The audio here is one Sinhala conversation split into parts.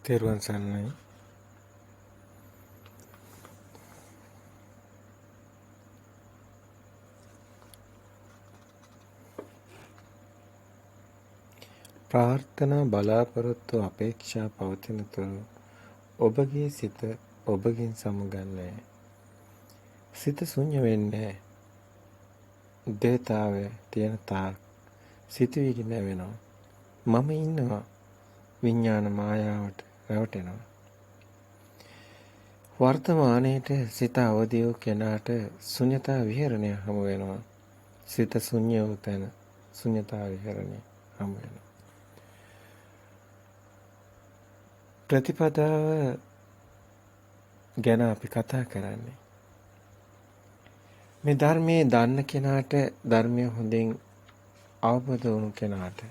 තෙරුවන් සරණයි. ප්‍රාර්ථනා බලාපොරොත්තු අපේක්ෂා පවතින තුරු ඔබගේ සිත ඔබගෙන් සමුගන්නේ. සිත ශුන්‍ය වෙන්නේ. දේතාවය තියෙන තාක් සිතුවිලි නැවෙනවා. මම ඉන්නවා. විඥාන මායාවට රැවටෙනවා. වර්තමානයේට සිත අවදි වූ කෙනාට ශුන්‍යතා විහරණය හමු වෙනවා. සිත ශුන්‍ය වූ තැන ශුන්‍යතා විහරණය හමු වෙනවා. ප්‍රතිපදාව ගැන අපි කතා කරන්නේ. මේ ධර්මයේ දන්න කෙනාට ධර්මය හොඳින් අවබෝධ වුණු කෙනාට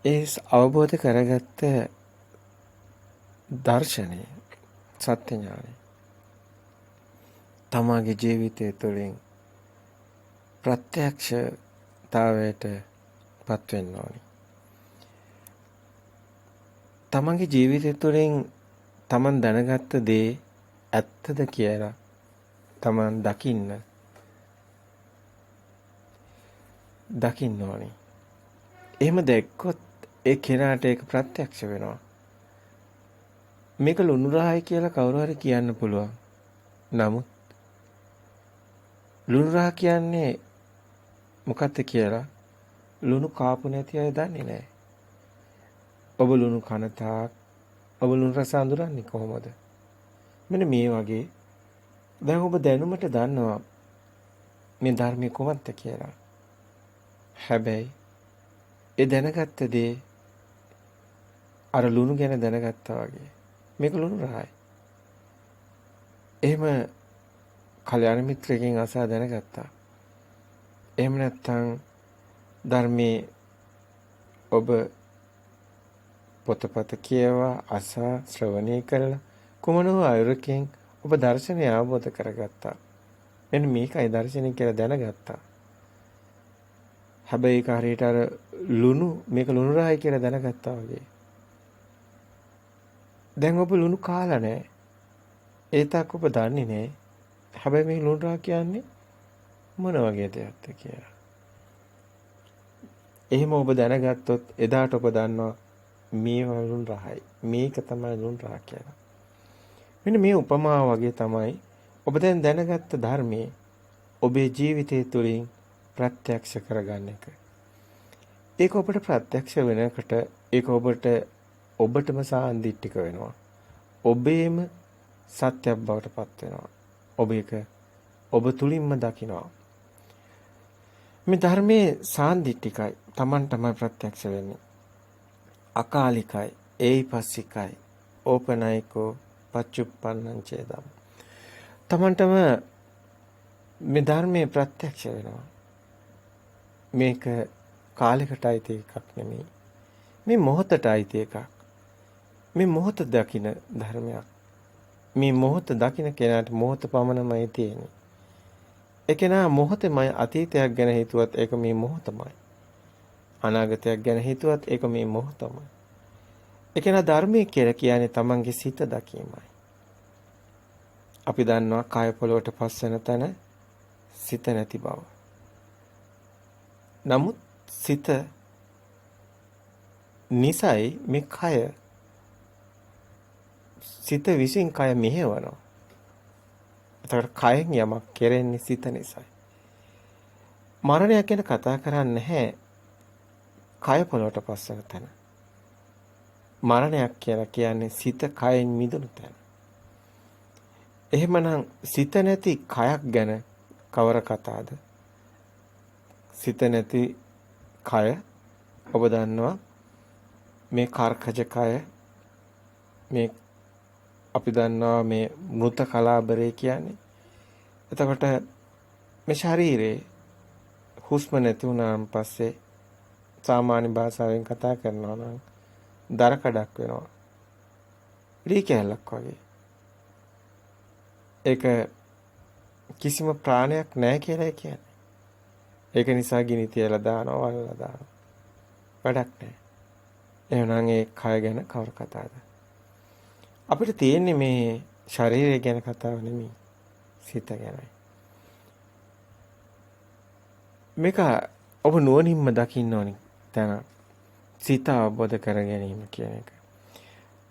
ඒ අවබෝධ කරගත්ත දර්ශනය සත්‍ය ඥානය තමාගේ ජීවිතය තුළින් ප්‍රත්‍යක්ෂතාවයට පත් වෙන්න ඕනේ. තමන්ගේ ජීවිතය තුළින් තමන් දැනගත්ත දේ ඇත්තද කියලා තමන් දකින්න ඕනේ. එහෙම දැක්කොත් ඒ කෙනාට ඒක ප්‍රත්‍යක්ෂ වෙනවා. මේක ලුණු රහයි කියලා කවුරු හරි කියන්න පුළුවන්. නමුත් ලුණු රහ කියන්නේ මොකක්ද කියලා ලුණු කාපු නැති අය දන්නේ නැහැ. ඔබ ලුණු කන තාක් ඔබ ලුණු රස අඳුරන්නේ කොහොමද? මෙන්න මේ වගේ දැන් ඔබ දැනුමට දන්නවා මේ ධර්මයේ කොහොමද කියලා. හැබැයි ඒ දැනගත්ත දේ අර ලුණු ගැන දැනගත්තා වගේ මේක ලුණු රහයි. එහෙම කල්‍යාණ මිත්‍රයෙක්ගෙන් අසා දැනගත්තා. එහෙම නැත්නම් ධර්මයේ ඔබ පොතපත කියවා අසා ශ්‍රවණය කළා කුමන වූ අයුරකින් ඔබ දර්ශනය අවබෝධ කරගත්තා. මෙන්න මේකයි දර්ශනය කියලා දැනගත්තා. හැබැයි ඒක හරියට අර ලුණු මේක ලුණු රහයි කියලා දැනගත්තා වගේ. දැන් ඔබ ලුණු කාලා නැහැ. ඒ තාක් ඔබ දන්නේ නැහැ. හැබැයි මේ ලුණු රහ කියන්නේ මොන වගේ දෙයක්ද කියලා. එහෙම ඔබ දැනගත්තොත් එදාට ඔබ දන්නවා මේ ලුණු රහයි. මේක තමයි ලුණු රහ කියලා. මෙන්න මේ උපමාව වගේ තමයි ඔබ දැන් දැනගත්ත ධර්මයේ ඔබේ ජීවිතය තුළින් ප්‍රත්‍යක්ෂ කරගන්න එක. ඒක ඔබට ප්‍රත්‍යක්ෂ වෙනකොට ඒක ඔබටම සාන්දිටික වෙනවා. ඔබේම සත්‍යයක් බවට පත් වෙනවා. ඔබ තුලින්ම දකිනවා. මේ ධර්මයේ සාන්දිටිකයි. Taman තමයි ප්‍රත්‍යක්ෂ වෙන්නේ. අකාලිකයි, ඒයිපස්සිකයි, ඕපනයිකෝ පච්චුප්පන්නං චේදම්. Tamanටම මේ ධර්මයේ ප්‍රත්‍යක්ෂ වෙනවා. මේක කාලයකට අයිති එකක් නෙමෙයි. මේ මොහොතට අයිති එකක්. මේ මොහොත දකින ධර්මයක්. මේ මොහොත දකින කෙනාට මොහොත පමණමයි තියෙන්නේ. ඒ කෙනා මොහොතේමයි අතීතයක් ගැන හිතුවත් ඒක මේ මොහොතමයි. අනාගතයක් ගැන හිතුවත් ඒක මේ මොහොතමයි. ඒ කෙනා ධර්මයේ කියලා කියන්නේ තමන්ගේ සිත දකීමයි. අපි දන්නවා කාය පොළොවට පස් වෙන තැන සිත නැති බව. නමුත් සිත නිසයි මේ කය සිත විසින් කය මෙහෙවනවා. එතකොට කයෙන් යමක් කෙරෙන්නේ සිත නිසයි. මරණයක් ගැන කතා කරන්නේ නැහැ. කය පොළොවට පස් වෙන තැන. මරණයක් කියලා කියන්නේ සිත කයෙන් මිදුණු තැන. එහෙමනම් සිත නැති කයක් ගැන කවර කතාවද? සිත නැති කය ඔබ දන්නවා මේ කර්කජ කය මේ අපි දන්නවා මේ මෘත කලාබරේ කියන්නේ. එතකොට මේ ශරීරේ හුස්ම නැති වුණාන් පස්සේ සාමාන්‍ය භාෂාවෙන් කතා කරනවා නම් දර කඩක් වෙනවා. ලී කැලක් වගේ. ඒක කිසිම ප්‍රාණයක් නැහැ කියලා කියන්නේ. ඒක නිසා ගිනි තියලා දානවා වලලා දානවා. වැඩක් නැහැ. එහෙනම් ඒ කය ගැන කවර කතාවද? අපිට තියෙන්නේ මේ ශරීරය ගැන කතාව නෙමෙයි. සිත ගැනයි. මේක ඔබ නුවණින්ම දකින්න ඕනි. දැන් සිත අවබෝධ කර ගැනීම කියන එක.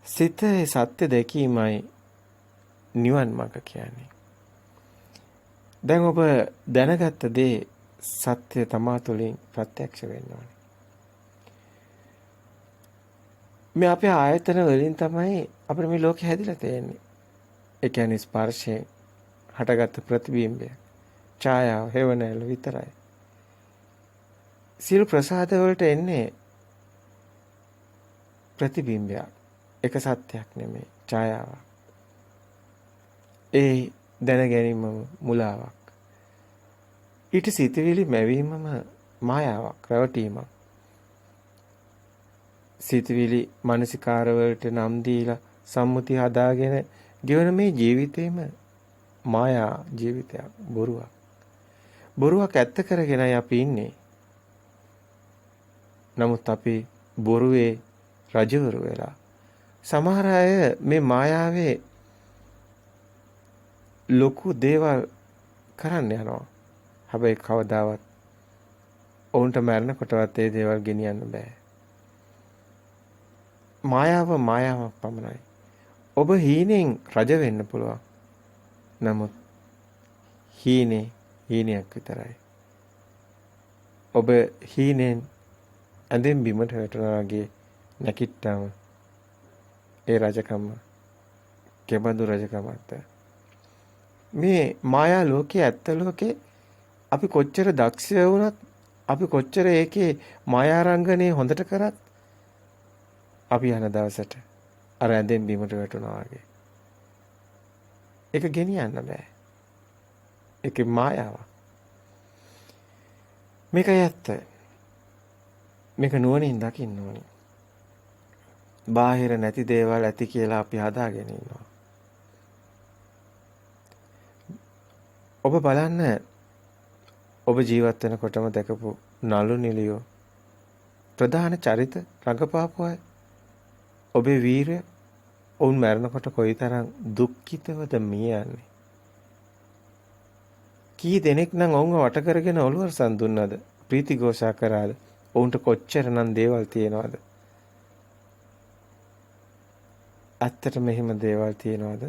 සිතේ සත්‍ය දැකීමයි නිවන් මාර්ග කියන්නේ. දැන් ඔබ දැනගත්ත දේ සත්‍ය තමා තුළින් ප්‍රත්‍යක්ෂ වෙන්න ඕනේ. මේ අපේ ආයතන වලින් තමයි අපිට මේ ලෝකෙ හැදිලා තියෙන්නේ. ඒ කියන්නේ ස්පර්ශයෙන් හටගත්තු ප්‍රතිබිම්බය, ඡායාව, හේවණල්ල විතරයි. සියලු ප්‍රසාද වලට එන්නේ ප්‍රතිබිම්බයක්. එක සත්‍යයක් නෙමෙයි, ඡායාවක්. ඒ දැන ගැනීමම මුලාවක්. ඊට සිතවිලි මැවීමම මායාවක්, රැවටීමක්. සිතවිලි මානසිකාර වලට නම් දීලා සම්මුති හදාගෙන ගෙවන මේ ජීවිතේම මායා ජීවිතයක්, බොරුවක්. බොරුවක් ඇත්ත කරගෙනයි අපි ඉන්නේ. නමුත් අපි බොරුවේ රජවරු වෙලා සමහර අය මේ මායාවේ ලොකු දේවල් කරන්න යනවා. හැබැයි කවදාවත් ඔවුන්ට මරණකොටවත් ඒ දේවල් ගෙනියන්න බෑ. මායාවක් පමණයි. ඔබ හීනෙන් රජ වෙන්න පුළුවන්. නමුත් හීනයක් විතරයි. ඔබ හීනෙන් ඇඳෙන් බිමට වැටෙනවා වගේ නැකිට්ටම ඒ රජකම කෙබඳු රජකමක්ද? මේ මායා ලෝකයේ ඇත්ත ලෝකේ අපි කොච්චර දක්ෂ වුණත්, අපි කොච්චර ඒකේ මායාරංගනේ හොඳට කරත් අපි යන දවසට අර ඇඳෙන් බිමට වැටෙනවා වගේ. ඒක ගෙනියන්න බෑ. ඒකේ මායාවක්. මේකයි ඇත්ත. මේක නුවණින් දකින්න ඕනේ. බාහිර නැති දේවල් ඇති කියලා අපි හදාගෙන ඉන්නවා. ඔබ බලන්න, ඔබ ජීවත් වෙනකොටම දැකපු නළු නිළියෝ ප්‍රධාන චරිත රඟපාපු අය, ඔබේ වීරය, ඔවුන් මරනකොට කොයිතරම් දුක්ඛිතවද මිය යන්නේ. කී දෙනෙක් නම් ඔවුන්ව වට කරගෙන ඔළුවරසන් දුන්නද, ප්‍රීතිഘോഷා කරාද, ඔවුන්ට කොච්චරනම් දේවල් තියෙනවද? ඇත්තටම මෙහෙම දේවල් තියෙනවද?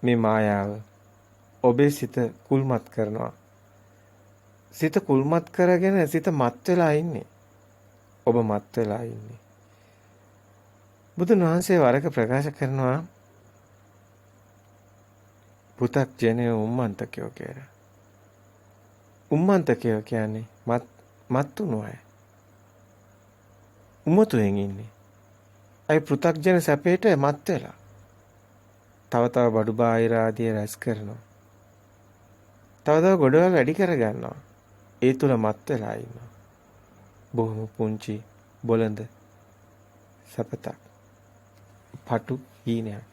මේ මායාව ඔබේ සිත කුල්මත් කරනවා. සිත කුල්මත් කරගෙන සිත මත් වෙලා ඉන්නේ. ඔබ මත් වෙලා ඉන්නේ. බුදුන් වහන්සේ වරක ප්‍රකාශ කරනවා පුතග්ජනය උම්මන්තකයෝ කියලා. උම්මන්තකයෝ කියන්නේ මත්තුණු අය. උමතුෙන් ඉන්නේ. අය පෘථග්ජන සැපේට මත් වෙලා. තව බඩු බාහිර ආදී රැස් කරනවා. තව ගොඩවල් වැඩි කර ගන්නවා. ඒ තුල මත් වෙලා ඉන්නවා. බොහොම පුංචි බොළඳ සපතක්. පටු හීනයක්.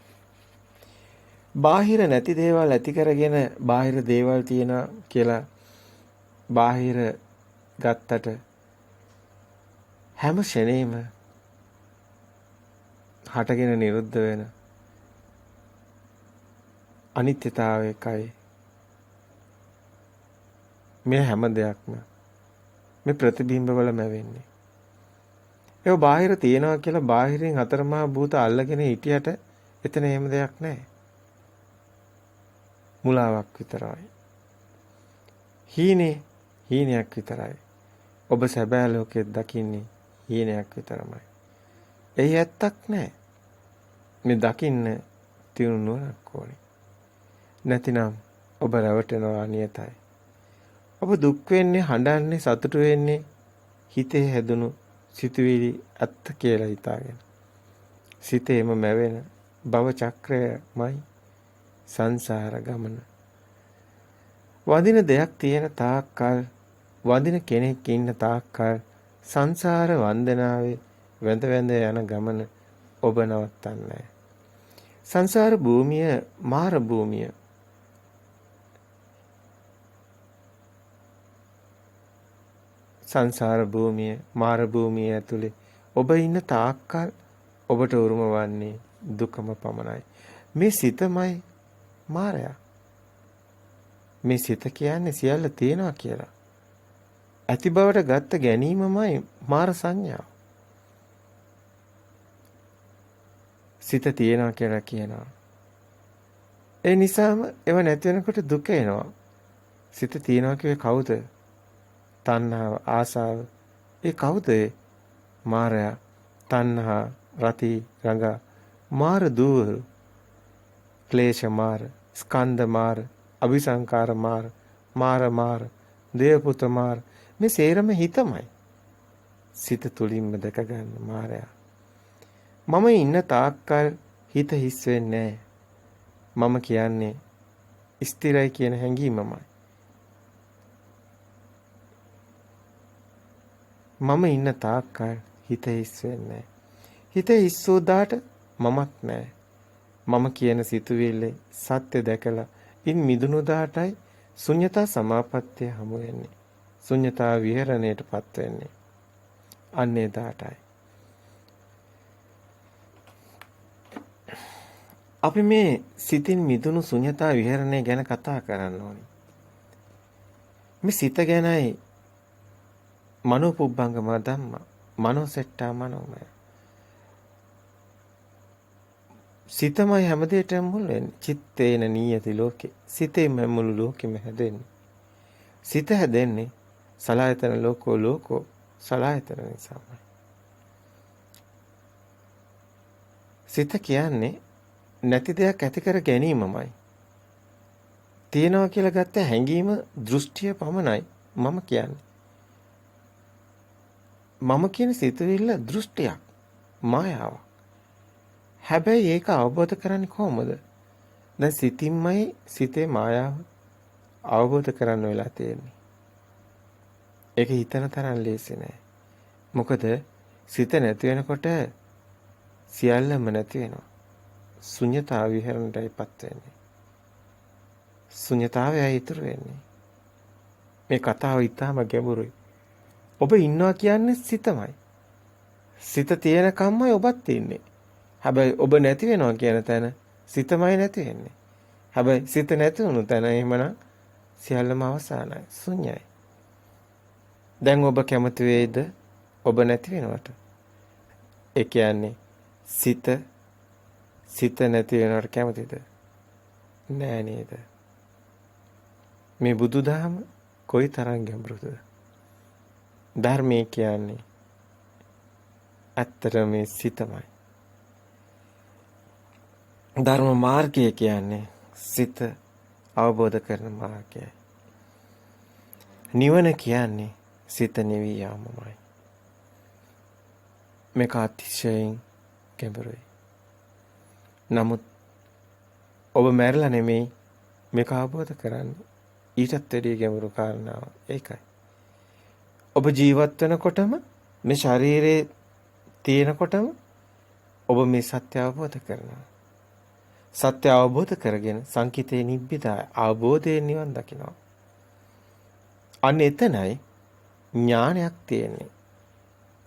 බාහිර නැති දේවල් ඇති කරගෙන බාහිර දේවල් තියෙනවා කියලා බාහිර ගත්තට හැම ෂණේම හටගෙන නිරුද්ධ වෙන අනිත්‍යතාවයකයි මේ හැම දෙයක්ම මේ ප්‍රතිබිම්බවලම වෙන්නේ. ඒක බාහිර තියනවා කියලා බාහිරින් හතරමහා භූත අල්ලගෙන හිටියට එතන එහෙම දෙයක් නැහැ. මුලාවක් විතරයි. හීනයක් විතරයි. ඔබ සැබෑ ලෝකෙත් දකින්නේ හීනයක් විතරමයි. එහි ඇත්තක් නැහැ. මේ දකින්න තියුණු නුවණක් ඕනේ. නැතිනම් ඔබ රැවටෙනවා අනියතයි. ඔබ දුක් වෙන්නේ, හඬන්නේ, සතුටු වෙන්නේ හිතේ හැදුණු සිතුවිලි ඇත්ත කියලා හිතාගෙන. සිතේම මැවෙන භව චක්‍රයමයි සංසාර ගමන. වදින දෙයක් තියෙන තාක්කල්, වදින කෙනෙක් ඉන්න තාක්කල් සංසාර වන්දනාවේ වැඳ යන ගමන ඔබ නවත්තන්නේ නැහැ. සංසාර භූමිය මාර භූමිය. සංසාර භූමිය මාර භූමිය ඇතුලේ ඔබ ඉන්න තාක්කල් ඔබට උරුම වන්නේ දුකම පමණයි. මේ සිතමයි මායя. මේ සිත කියන්නේ සියල්ල තියෙනවා කියලා. ඇති බවට ගත්ත ගැනීමමයි මාර සංඥාව. සිත තියෙනවා කියලා කියනවා. ඒ නිසාම ඒව නැති වෙනකොට දුක එනවා. සිත තියෙනවා කියේ කවුද? තණ්හාව, ආසාව. ඒ කවුද? මායя, තණ්හා, රති, රඟ, මාර දුවරු, ක්ලේශ මාර, ස්කන්ධ මාර, අபிසංකාර මාර, මාර, දේවපුත මාර. මේ සේරම හිතමයි. සිත තුලින්ම දැක ගන්න මායя. මම ඉන්න තාක්කල් හිත හිස් වෙන්නේ නැහැ. මම කියන්නේ ස්ථිරයි කියන හැඟීමමයි. මම ඉන්න තාක්කල් හිත හිස් වෙන්නේ නැහැ. හිත හිස් වූදාට මමක් නැහැ. මම කියන සිතුවිල්ලේ සත්‍ය දැකලා ඉන් මිදුණු දාටයි ශුන්‍යතා සමාපත්තිය හමු වෙන්නේ. ශුන්‍යතා විහරණයටපත් වෙන්නේ. අන්නේ දාටයි. අපි මේ සිතින් මිදුණු ශුන්‍යතා විහරණය ගැන කතා කරන්න ඕනේ. මේ සිත ගැනයි මනෝපුබ්බංගම ධම්ම, මනෝසෙට්ටා මනෝමය. සිතමයි හැමදේටම මුල් වෙන්නේ. චිත්තේන නීයති ලෝකේ. සිතේම මුළු ලෝකෙම හැදෙන්නේ. සිත හැදෙන්නේ සලආයතන ලෝකෝ සලආයතන නිසාමයි. සිත කියන්නේ නැති දෙයක් ඇති කර ගැනීමමයි. තියනවා කියලා ගත්ත හැඟීම දෘෂ්ටිය පමණයි මම කියන්නේ. මම කියන සිතුවිල්ල දෘෂ්ටියක්, මායාවක්. හැබැයි ඒක අවබෝධ කරන්නේ කොහොමද? දැන් සිතින්මයි සිතේ මායාව අවබෝධ කරන්න වෙලා තියෙන්නේ. ඒක හිතන තරම් ලේසි නෑ. මොකද සිත නැති වෙනකොට සියල්ලම නැති වෙනවා. ශුන්‍යතාව විහරණයටයිපත් වෙන්නේ. ශුන්‍යතාවයයි ඉතුරු වෙන්නේ. මේ කතාව ඊටාම ගැඹුරුයි. ඔබ ඉන්නවා කියන්නේ සිතමයි. සිත තියෙන කම්මයි ඔබත් ඉන්නේ. හැබැයි ඔබ නැති වෙනවා කියන තැන සිතමයි නැති වෙන්නේ. හැබැයි සිත නැති වුණු තැන එහෙමනම් සියල්ලම අවසానයි, ශුන්‍යයි. දැන් ඔබ කැමති වේද ඔබ නැති වෙනවට? ඒ කියන්නේ සිත නැති වෙනවට කැමතිද? නෑ නේද? මේ බුදුදහම කොයි තරම් ගැඹුරුද? ධර්මයේ කියන්නේ ඇත්තටම මේ සිතමයි. ධර්ම මාර්ගය කියන්නේ සිත අවබෝධ කරන මාර්ගයයි. නිවන කියන්නේ සිත නිවි යාමමයි. මේක අතිශයින් ගැඹුරුයි. නමුත් ඔබ මැරලා නෙමෙයි මේක අවබෝධ කරන්නේ. ඊටත් වැඩිය ගැඹුරු කාරණාව ඒකයි. ඔබ ජීවත් වෙනකොටම මේ ශරීරයේ තියෙනකොටම ඔබ මේ සත්‍ය අවබෝධ කරනවා. සත්‍ය අවබෝධ කරගෙන සංකිතේ නිබ්බිදා අවබෝධයෙන් නිවන් දකිනවා. අන්න එතනයි ඥානයක් තියෙන්නේ.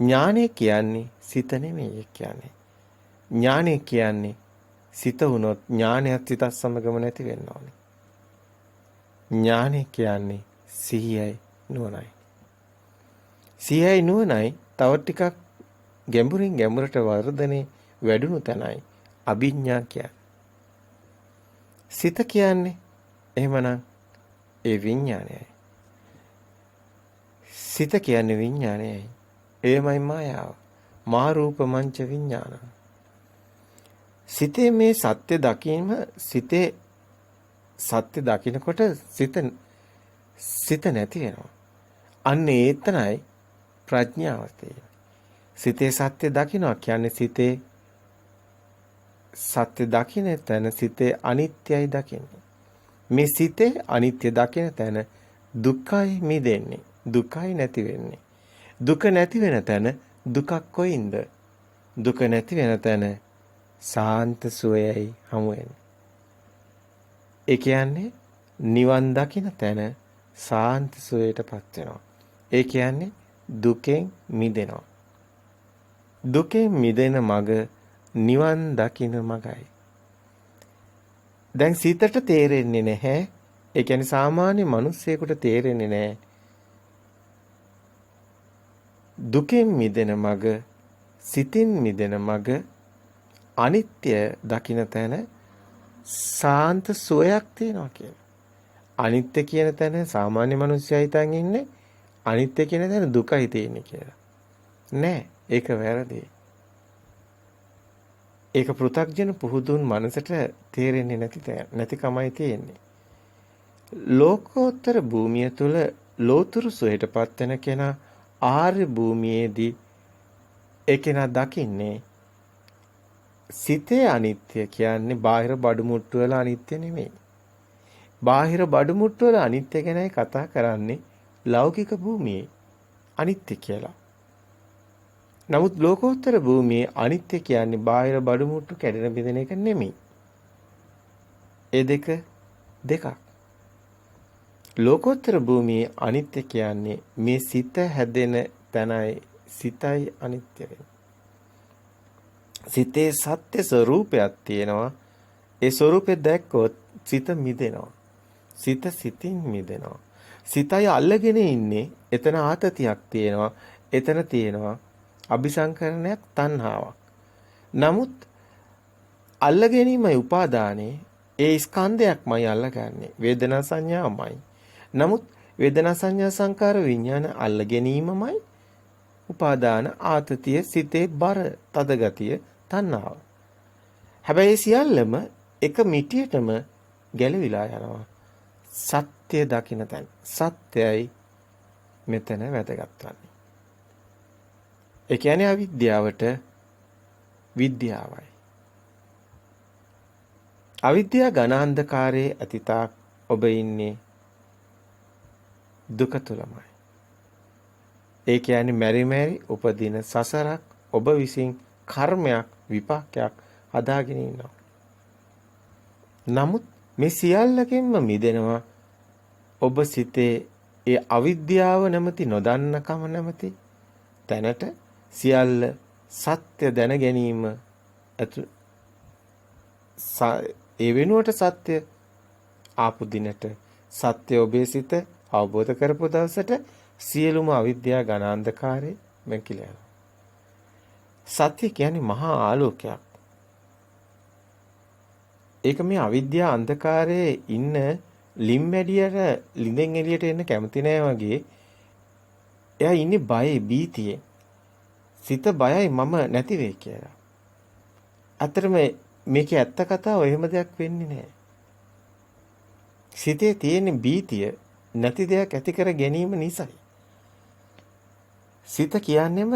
ඥානය කියන්නේ සිත නෙමෙයි කියන්නේ. ඥානය කියන්නේ සිත වුණොත් ඥානයත් සිතත් සමගම නැති වෙන්න ඕනේ. ඥානය කියන්නේ සිහියයි නුවණයි. සිහියයි නුවණයි තව ටිකක් ගැඹුරින් ගැඹුරට වර්ධනේ වැඩුණු තැනයි අභිඥා කියන්නේ. සිත කියන්නේ එහෙමනම් ඒ විඥානයයි. සිත කියන්නේ විඥානයයි. එයමයි මායාව. මා රූප මංච විඥාන. සිතේ මේ සත්‍ය දකින්න සිතේ සත්‍ය දකින්නකොට සිත නැති වෙනවා. අන්න ඒතනයි ප්‍රඥාව තියෙන්නේ. සිතේ සත්‍ය දකින්නවා කියන්නේ සිතේ සත්‍ය දකින්න තැන සිතේ අනිත්‍යයි දකින්නේ. මේ සිතේ අනිත්‍ය දකින්න තැන දුක්ඛයි මිදෙන්නේ. දුකයි නැති වෙන්නේ. දුක නැති වෙන තැන දුකක් කොයින්ද? දුක නැති වෙන තැන සාන්ත සුවයයි හමු වෙන්නේ. ඒ කියන්නේ නිවන් දකින්න තැන සාන්ත සුවයටපත් වෙනවා. ඒ කියන්නේ දුකෙන් මිදෙනවා. දුකෙන් මිදෙන මඟ නිවන් දකින මඟයි. දැන් සිතට තේරෙන්නේ නැහැ. ඒ කියන්නේ සාමාන්‍ය මිනිස්සෙකුට තේරෙන්නේ නැහැ. දුකෙන් මිදෙන මඟ, සිතින් මිදෙන මඟ, අනිත්‍ය දකින තැන සාන්ත සුවයක් තියෙනවා කියලා. අනිත්‍ය කියන තැන සාමාන්‍ය මිනිස්සයා හිතන් ඉන්නේ අනිත්‍ය කියන තැන දුකයි තියෙන්නේ කියලා. නෑ, ඒක වැරදි. ඒක පෘථග්ජන පුහුදුන් මනසට තේරෙන්නේ නැතිකමයි තියෙන්නේ. ලෝකෝත්තර භූමිය තුල ලෝතුරු සුවයටපත් වෙන කෙනා ආර්ය භූමියේදී ඒ කෙනා දකින්නේ සිතේ අනිත්‍ය කියන්නේ බාහිර බඩු මුට්ටු වල අනිත්‍ය නෙමෙයි. බාහිර බඩු මුට්ටු වල අනිත්‍ය ගැනයි කතා කරන්නේ ලෞකික භූමියේ අනිත්‍ය කියලා. නමුත් ලෝකෝත්තර භූමියේ අනිත්‍ය කියන්නේ බාහිර බඩු මුට්ටු කැඩෙන බිඳෙන එක නෙමෙයි. ඒ දෙකක්. ලෝකෝත්තර භූමියේ අනිත්‍ය කියන්නේ මේ සිත හැදෙන තැනයි සිතයි අනිත්‍ය වෙන්නේ. සිතේ සත්‍ය ස්වરૂපයක් තියෙනවා. ඒ ස්වરૂපය දැක්කොත් සිත මිදෙනවා. සිත සිතින් මිදෙනවා. සිතයි අල්ලගෙන ඉන්නේ. එතන ආතතියක් තියෙනවා. එතන තියෙනවා අபிසංකරණයක් තණ්හාවක්. නමුත් අල්ල ගැනීමයි උපාදානේ. ඒ ස්කන්ධයක්මයි අල්ලගන්නේ. වේදනා සංඥාමයි. නමුත් වේදනා සංඥා සංකාර විඥාන අල්ල ගැනීමමයි උපාදාන ආතතිය සිතේ බර තද ගතිය තණ්හාව. හැබැයි සියල්ලම එක මිටියටම ගැලවිලා යනවා. සත්‍ය දකින්න තැන. සත්‍යයි මෙතන වැදගත් වන්නේ. ඒ කියන්නේ අවිද්‍යාවට විද්‍යාවයි. අවිද්‍යාව ඝන අන්ධකාරයේ අතීතක් ඔබ ඉන්නේ දුක තුලමයි. ඒ කියන්නේ මෙරි මෙරි උපදින සසරක් ඔබ විසින් කර්මයක් විපාකයක් හදාගෙන ඉන්නවා. නමුත් මේ සියල්ලකින්ම මිදෙනවා ඔබ සිතේ ඒ අවිද්‍යාව නැමැති නොදන්නකම නැමැති තැනට සියල්ල සත්‍ය දැන ගැනීම ඒ වෙනුවට සත්‍ය ආපු දිනට සත්‍ය ඔබේ සිත අවබෝධ කරපු දවසට සියලුම අවිද්‍යාව ඝන අන්ධකාරේ මැකිලා යනවා. සත්‍ය කියන්නේ මහා ආලෝකයක්. ඒක මේ අවිද්‍යාව අන්ධකාරයේ ඉන්න ලිම්මැඩියට ලිඳෙන් එළියට එන්න කැමති නෑ වගේ එයා ඉන්නේ බයේ බීතියේ. සිත බයයි මම නැති වෙයි කියලා. අතරම මේකේ ඇත්ත කතාව එහෙම දෙයක් වෙන්නේ නෑ. සිතේ තියෙන බීතිය නැති දෙයක් ඇති කර ගැනීම නිසායි. සිත කියන්නේම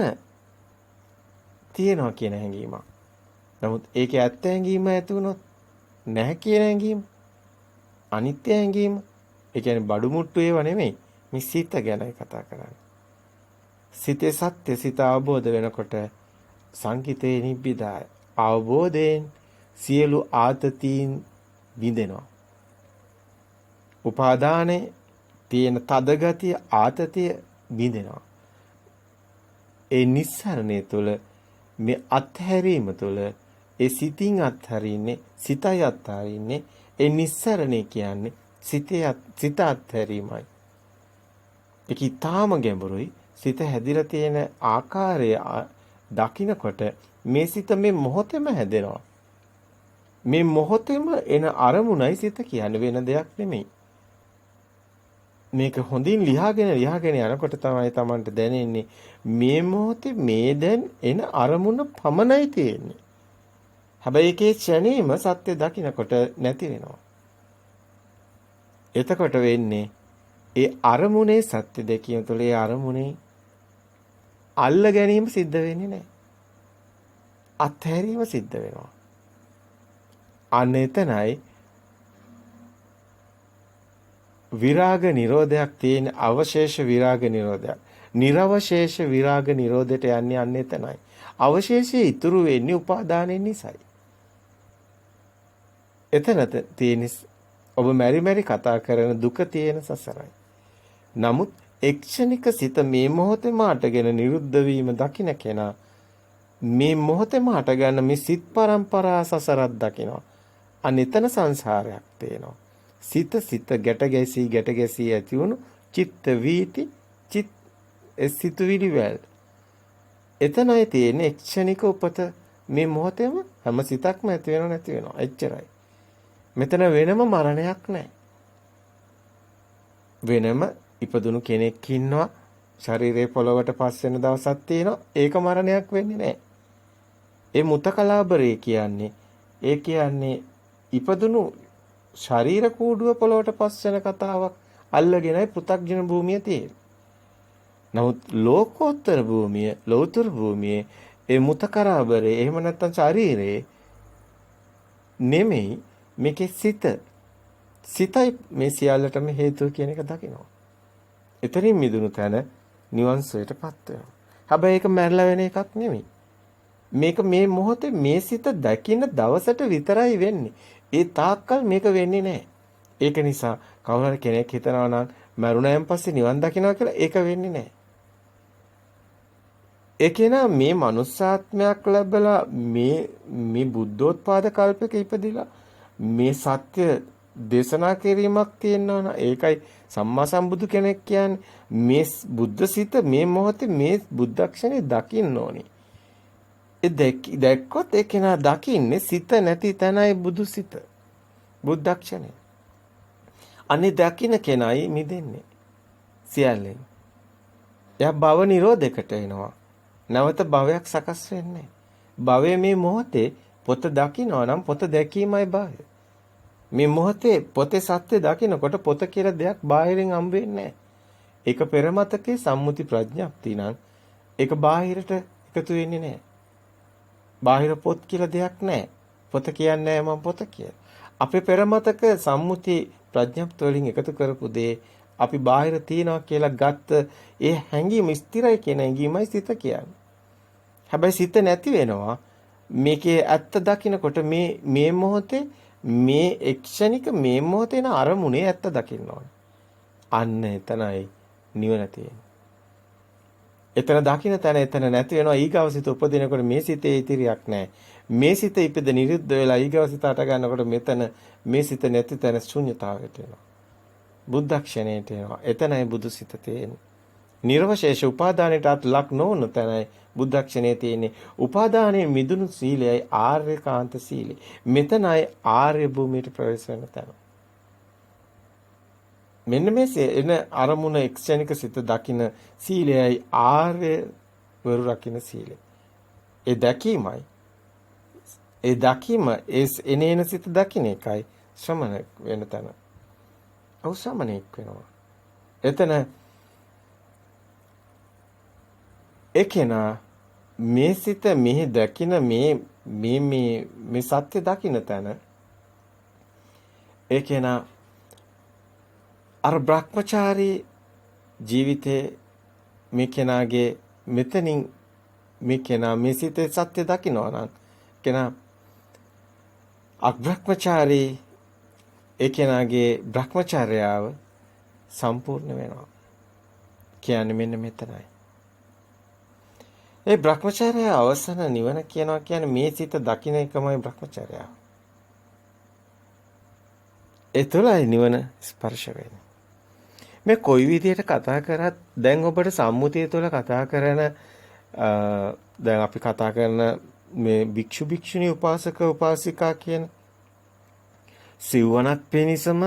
තියෙනවා කියන හැඟීමක්. නමුත් ඒකේ ඇත්ත හැඟීම ඇති වුණොත් නැහැ කියන හැඟීම අනිත්‍ය හැඟීම ඒ කියන්නේ බඩු මුට්ටු ඒවා නෙමෙයි මේ සිත ගැනයි කතා කරන්නේ. සිතේ සත්‍ය සිත අවබෝධ වෙනකොට සංකිතේ නිබ්බිදාය අවබෝධයෙන් සියලු ආතතීන් විඳෙනවා. උපාදානේ තියෙන තද ගතිය ආතතිය විඳෙනවා. ඒ නිස්සරණය තුළ මේ අත්හැරීම තුළ ඒ සිතින් අත්හරින්නේ සිතයි අත්හරින්නේ ඒ නිස්සරණය කියන්නේ සිත අත්හැරීමයි. ඒක ඊටාම ගැඹුරුයි. සිත හැදිලා තියෙන ආකාරය දකිනකොට මේ සිත මේ මොහොතේම හැදෙනවා. මේ මොහොතේම එන අරමුණයි සිත කියන්නේ වෙන දෙයක් නෙමෙයි. මේක හොඳින් ලියාගෙන යනකොට තමයි Tamanට දැනෙන්නේ මේ මොහොතේ මේ දැන් එන අරමුණ පමණයි තියෙන්නේ. හැබැයි ඒකේ ක්ෂණේම සත්‍ය දකින්නකොට නැති වෙනවා. එතකොට වෙන්නේ ඒ අරමුණේ සත්‍ය දැකීම තුළ ඒ අරමුණේ අල්ල ගැනීම සිද්ධ වෙන්නේ නැහැ. අත්හැරීම සිද්ධ වෙනවා. අන්න එතනයි විරාග නිරෝධයක් තියෙන අවශේෂ විරාග නිරෝධයක්. නිර්වශේෂ විරාග නිරෝධයට යන්නේ අන්න එතනයි. අවශේෂයේ ඉතුරු වෙන්නේ උපාදානෙන් නිසායි. එතන තියෙන ඔබ මෙරි කතා කරන දුක තියෙන සසරයි. නමුත් එක්ෂණික සිත මේ මොහොතේම අටගෙන නිරුද්ධ වීම දකින්න කෙනා මේ මොහොතේම හටගන්න මේ සිත් පරම්පරා සසරක් දකිනවා. අනිතන සංසාරයක් තේනවා. සිත ගැට ගැසී ඇති වුණු චිත්ත වීති සිතුවිලි වල. එතනයි තියෙන්නේ ක්ෂණික උපත මේ මොහොතේම හැම සිතක්ම ඇති වෙනව නැති වෙනවා. එච්චරයි. මෙතන වෙනම මරණයක් නැහැ. වෙනම ඉපදුණු කෙනෙක් ඉන්නවා. ශරීරේ පොළවට පස් වෙන දවසක් තියෙනවා. ඒක මරණයක් වෙන්නේ නැහැ. ඒ මුතකලාබරේ කියන්නේ ඒ කියන්නේ ඉපදුණු ශරීර කූඩුව පොළවට පස් වෙන කතාවක් අල්ලගෙනයි පෘථග්ජන භූමිය තියෙන්නේ. නමුත් ලෝකෝත්තර භූමිය, ලෞතර භූමියේ ඒ මුතකලාබරේ එහෙම නැත්නම් ශරීරේ නෙමෙයි මේකේ සිතයි මේ සියල්ලටම හේතුව කියන එක දකිනවා. එතනින් මිදුණු තැන නිවන් සුවයටපත් වෙනවා. හැබැයි ඒක මැරලා වෙන එකක් නෙමෙයි. මේක මේ මොහොතේ මේ සිත දකින්න දවසට විතරයි වෙන්නේ. ඒ තාක්කල් මේක වෙන්නේ නැහැ. ඒක නිසා කවුරු හරි කෙනෙක් හිතනවා නම් මරුණාන් පස්සේ නිවන් දකින්නවා කියලා ඒක වෙන්නේ නැහැ. ඒකේනා මේ මනුස්සාත්මයක් ලැබලා මේ බුද්ධෝත්පාද කල්පයක ඉපදිලා මේ සත්‍ය දේශනා කිරීමක් තියෙනවා නම් ඒකයි සම්මා සම්බුදු කෙනෙක් කියන්නේ මේ බුද්ධ සිත මේ මොහොතේ මේ බුද්ධක්ෂණේ දකින්න ඕනේ. ඒ දැක්කොත් ඒ කෙනා දකින්නේ සිත නැති තැනයි බුදු සිත. බුද්ධක්ෂණය. අනේ දකින්න කෙනයි මිදෙන්නේ. සියල්ලෙන්. එයා භව නිරෝධයකට එනවා. නැවත භවයක් සකස් වෙන්නේ. භවයේ මේ මොහොතේ පොත දකින්නවා නම් පොත දැකීමයි භවය. මේ මොහොතේ පොතේ සත්‍ය දකින්නකොට පොත කියලා දෙයක් බාහිරින් හම්බ වෙන්නේ නැහැ. ඒක පෙරමතකේ සම්මුති ප්‍රඥප්තිය නම් ඒක බාහිරට එකතු වෙන්නේ නැහැ. බාහිර පොත් කියලා දෙයක් නැහැ. පොත කියන්නේ මම පොත කියලා. අපේ පෙරමතක සම්මුති ප්‍රඥප්ති වලින් එකතු කරපු දේ අපි බාහිර තියනවා කියලා ගත්ත ඒ හැඟීම ස්ථිරයි කියන හැඟීමයි සිත කියන්නේ. හැබැයි සිත නැති වෙනවා මේකේ ඇත්ත දකින්නකොට මේ මොහොතේ මේ එක්ෂණික මේ මොහොතේන අරමුණේ ඇත්ත දකින්න ඕනේ. අන්න එතනයි නිවන තියෙන්නේ. එතන දකින්න තැන එතන නැති වෙනවා. ඊගව සිත උපදිනකොට මේ සිතේ ඉතිරියක් නැහැ. මේ සිත ඉපද නිරුද්ධ වෙලා ඊගව සිත අට ගන්නකොට මෙතන මේ සිත නැති තැන ශුන්‍යතාවයට එනවා. බුද්ධක්ෂණයට එනවා. එතනයි බුදු සිත තියෙන්නේ. නිර්වශේෂ උපාදානයටත් ලක් නොවන තැනයි බුද්ධක්ෂණයේ තියෙන්නේ. උපාදානයේ මිදුණු සීලයයි ආර්යකාන්ත සීලය. මෙතනයි ආර්ය භූමියට ප්‍රවේශ වෙන තැන. මෙන්න මේ එන අරමුණ එක්ෂණික සිත දකින්න සීලයයි ආර්ය වරු රකින්න සීලය. ඒ දැකීමයි ඒ දැකීම එනේන සිත දකින්න එකයි ශ්‍රමණ වෙන තැන. අවසමණෙක් වෙනවා. එතන එකේනා මේ සිත මෙහි දකින මේ සත්‍ය දකින්න තැන ඒකේනා අර බ්‍රහ්මචාරී ජීවිතේ මේ කෙනාගේ මෙතනින් මේ කෙනා මේ සිතේ සත්‍ය දකින්නවා නම් කෙනා අබ්‍රහ්මචාරී ඒ කෙනාගේ බ්‍රහ්මචර්යාව සම්පූර්ණ වෙනවා. කියන්නේ මෙන්න මෙතනයි. ඒ බ්‍රහ්මචර්යය අවසන නිවන කියනවා කියන්නේ මේ සිත දකින්න එකමයි බ්‍රහ්මචර්යාව. ඒ තුළයි නිවන ස්පර්ශ වෙන්නේ. මේ කොයි විදිහට කතා කරත් දැන් ඔබට සම්මුතිය තුළ කතා කරන දැන් අපි කතා කරන මේ භික්ෂු භික්ෂුණී උපාසක උපාසිකා කියන සිවණක් පිණිසම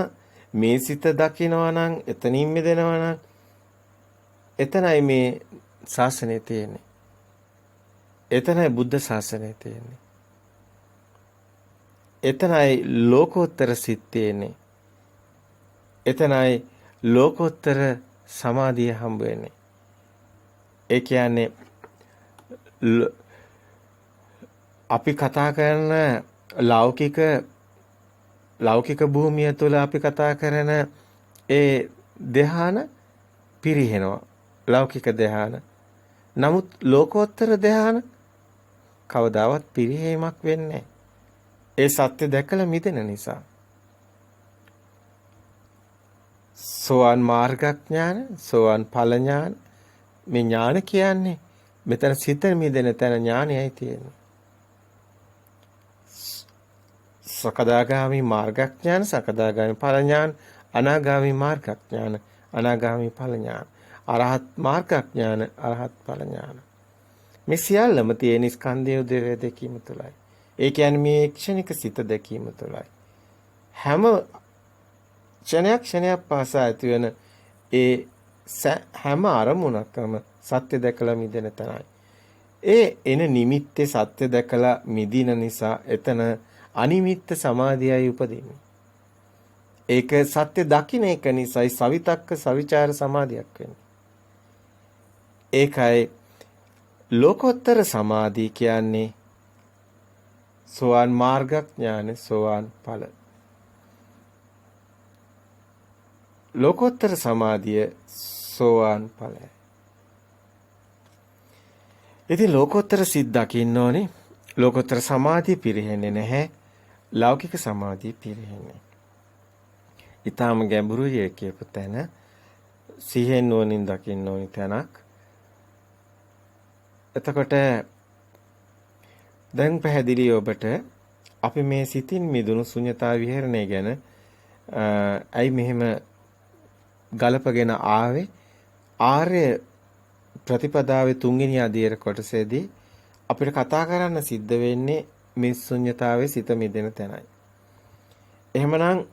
මේ සිත දකිනවා නම් එතනින් මිදෙනවා නම් එතනයි මේ ශාසනය තියෙන්නේ. එතනයි බුද්ධ ශාසනය තියෙන්නේ. එතනයි ලෝකෝත්තර සිත් තියෙන්නේ. එතනයි ලෝකෝත්තර සමාධිය හම්බ වෙන්නේ. ඒ කියන්නේ අපි කතා කරන ලෞකික භූමිය තුළ අපි කතා කරන ඒ ධ්‍යාන පිරිහෙනවා. ලෞකික ධ්‍යාන. නමුත් ලෝකෝත්තර ධ්‍යාන කවදාවත් පිරිහීමක් වෙන්නේ නැහැ. ඒ සත්‍ය දැකලා මිදෙන නිසා. සෝවාන් මාර්ගඥාන, සෝවාන් ඵල ඥාන මේ ඥාන කියන්නේ මෙතන සිත මිදෙන තැන ඥානයයි තියෙන්නේ. සකදාගාමි මාර්ගඥාන, සකදාගාමි ඵල ඥාන, අනාගාමි මාර්ගඥාන, අනාගාමි ඵල ඥාන, අරහත් මාර්ගඥාන, අරහත් ඵල ඥාන. මේ සියල්ලම තියෙන ස්කන්ධය උදේවැ දැකීම තුළයි. ඒ කියන්නේ මේ ක්ෂණික සිත දැකීම තුළයි. හැම ක්ෂණයක් පාසා ඇති වෙන ඒ හැම අරමුණක්ම සත්‍ය දැකලා මිදෙන තැනයි. ඒ එන නිමිත්තේ සත්‍ය දැකලා මිදින නිසා එතන අනිමිත්ත සමාධියයි උපදින්නේ. ඒක සත්‍ය දකින්න එක නිසායි සවිතක්ක සවිචාර සමාධියක් වෙන්නේ. ඒකයි ලෝකෝත්තර සමාධිය කියන්නේ සෝවාන් මාර්ගඥාන, සෝවාන් ඵල. ලෝකෝත්තර සමාධිය සෝවාන් ඵලයි. ඉතින් ලෝකෝත්තර සිත් දකින්න ඕනේ. ලෝකෝත්තර සමාධිය පිරෙන්නේ නැහැ. ලෞකික සමාධිය පිරෙන්නේ. ඊටාම ගැඹුරුයි කියපු තැන සිහෙන් නුවණින් දකින්න ඕනි තැනක්. එතකොට දැන් පැහැදිලි ඔබට අපි මේ සිතින් මිදුණු ශුන්‍යතා විහරණය ගැන ඇයි මෙහෙම ගලපගෙන ආවේ? ආර්ය ප්‍රතිපදාවේ තුන්වෙනි අධීර කොටසේදී අපිට කතා කරන්න සිද්ධ වෙන්නේ මේ ශුන්‍යතාවේ සිත මිදෙන තැනයි. එහෙමනම්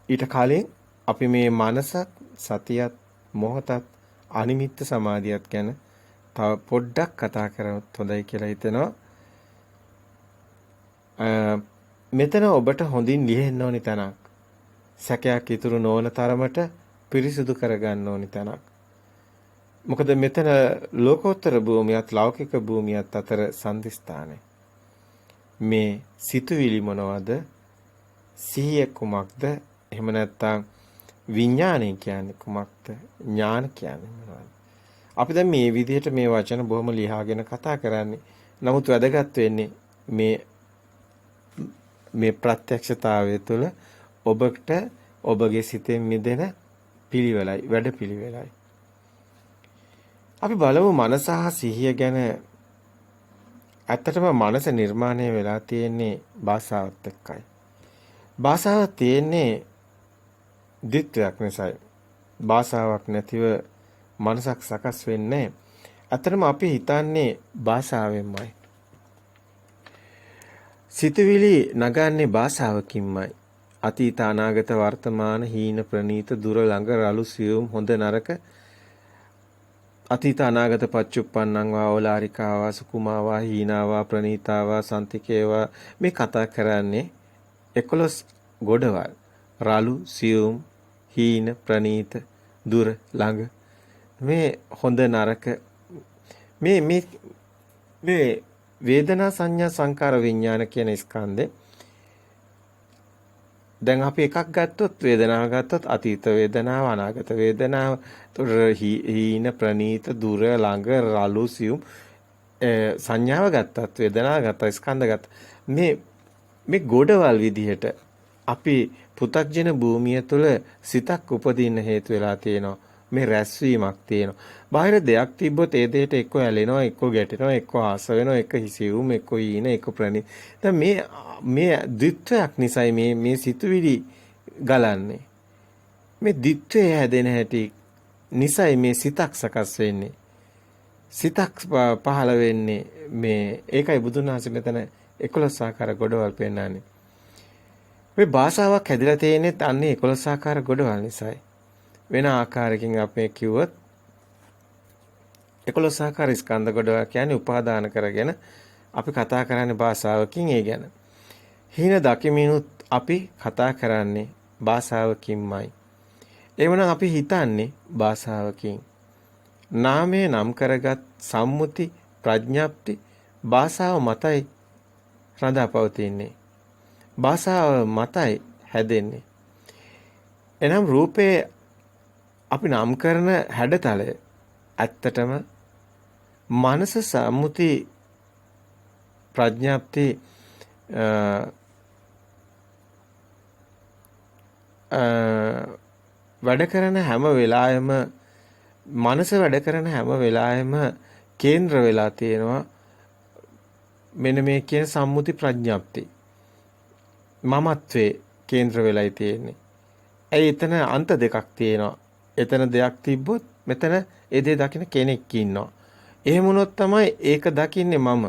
ඊට කලින් අපි මේ මනසත් සතියත් මොහතත් අනිමිත්ත සමාධියත් ගැන තව පොඩ්ඩක් කතා කරමු හොඳයි කියලා හිතෙනවා. මෙතන ඔබට හොඳින් ලියන්න ඕනි තැනක්. සැකයක් ඉතුරු නොවන තරමට පිරිසිදු කරගන්න ඕනි තැනක්. මොකද මෙතන ලෝකෝත්තර භූමියත් ලෞකික භූමියත් අතර සම්දිස්ථානයි. මේ සිතුවිලි මොනවද? සිහිය කුමක්ද? එහෙම නැත්නම් විඥානය කියන්නේ කුමක්ද? ඥාන කියන්නේ මොනවද? අපි දැන් මේ විදිහට මේ වචන බොහොම ලියාගෙන කතා කරන්නේ. නමුත් වැදගත් වෙන්නේ මේ ප්‍රත්‍යක්ෂතාවය තුළ ඔබට ඔබගේ සිතෙන් මිදෙන පිළිවෙලයි, වැඩ පිළිවෙලයි. අපි බලමු මනස හා සිහිය ගැන. ඇත්තටම මනස නිර්මාණය වෙලා තියෙන්නේ භාෂාවත් එක්කයි. භාෂාව තියෙන්නේ ද්විත්වයක් නිසායි. භාෂාවක් නැතිව මනසක් සකස් වෙන්නේ. ඇත්තටම අපි හිතන්නේ භාෂාවෙන්මයි. සිතවිලි නගන්නේ භාෂාවකින්මයි. අතීත අනාගත වර්තමාන හීන ප්‍රනීත දුර ළඟ රළු සියුම් හොඳ නරක අතීත අනාගත පච්චුප්පන්නං වා ඕලාරිකාවා සුකුමාවා හීනාවා ප්‍රනීතාවා සන්තිකේවා මේ කතා කරන්නේ 11 ගොඩවල් රළු සියුම් හීන ප්‍රනීත දුර ළඟ මේ හොඳ නරක මේ වේදනා සංඥා සංකාර විඥාන කියන ස්කන්ධේ දැන් අපි එකක් ගත්තොත් වේදනාව ගත්තොත් අතීත වේදනාව අනාගත වේදනාව හීන ප්‍රනීත දුර ළඟ රළු සියුම් සංඥාව ගත්තත් වේදනාව ගත්තා ස්කන්ධ ගත්තා මේ ගොඩවල් විදිහට අපි පෘථග්ජන භූමිය තුළ සිතක් උපදින්න හේතු වෙලා තියෙනවා. මේ රැස්වීමක් තියෙනවා. බාහිර දෙයක් තිබ්බොත් ඒ දෙයට එක්ක ඇලෙනවා, එක්ක ගැටෙනවා, එක්ක ආස වෙනවා, එක්ක හිසියුම්, එක්ක ඊන, එක්ක ප්‍රණී. දැන් මේ ද්විත්වයක් නිසායි මේ සිතුවිලි ගලන්නේ. මේ ද්විත්වය හැදෙන හැටි නිසායි මේ සිතක් සකස් වෙන්නේ. සිතක් පහළ වෙන්නේ මේ ඒකයි බුදුන් වහන්සේ මෙතන 11 ආකාර ගොඩවල් පෙන්නන්නේ. මේ භාෂාවක් හැදිලා තියෙන්නේ අන්නේ 11 ආකාර ගොඩවල් නිසායි. වෙන ආකාරයකින් අපි කිව්වොත් 11 ආකාර ස්කන්ධ ගොඩවල් කියන්නේ උපාදාන කරගෙන අපි කතා කරන්නේ භාෂාවකින් ඒ ගැන. හීන දකිමිනුත් අපි කතා කරන්නේ භාෂාවකින්මයි. එවනම් අපි හිතන්නේ භාෂාවකින්. නාමයේ නම් කරගත් සම්මුති ප්‍රඥාප්ති භාෂාව මතයි රඳාපවතින්නේ. භාෂාව මතයි හැදෙන්නේ. එනම් රූපේ අපි නම් කරන හැඩතලය ඇත්තටම මනස සම්මුති ප්‍රඥාප්ති වැඩ කරන හැම වෙලාවෙම මනස වැඩ කරන හැම වෙලාවෙම කේන්ද්‍ර වෙලා තියෙනවා මෙන්න මේ කියන සම්මුති ප්‍රඥාප්ති. මමත්වේ කේන්ද්‍ර වෙලයි තියෙන්නේ. ඇයි එතන අන්ත දෙකක් තියෙනවා. එතන දෙයක් තිබ්බොත් මෙතන ඒ දේ දකින්න කෙනෙක් ඉන්නවා. එහෙම වුණොත් තමයි ඒක දකින්නේ මම.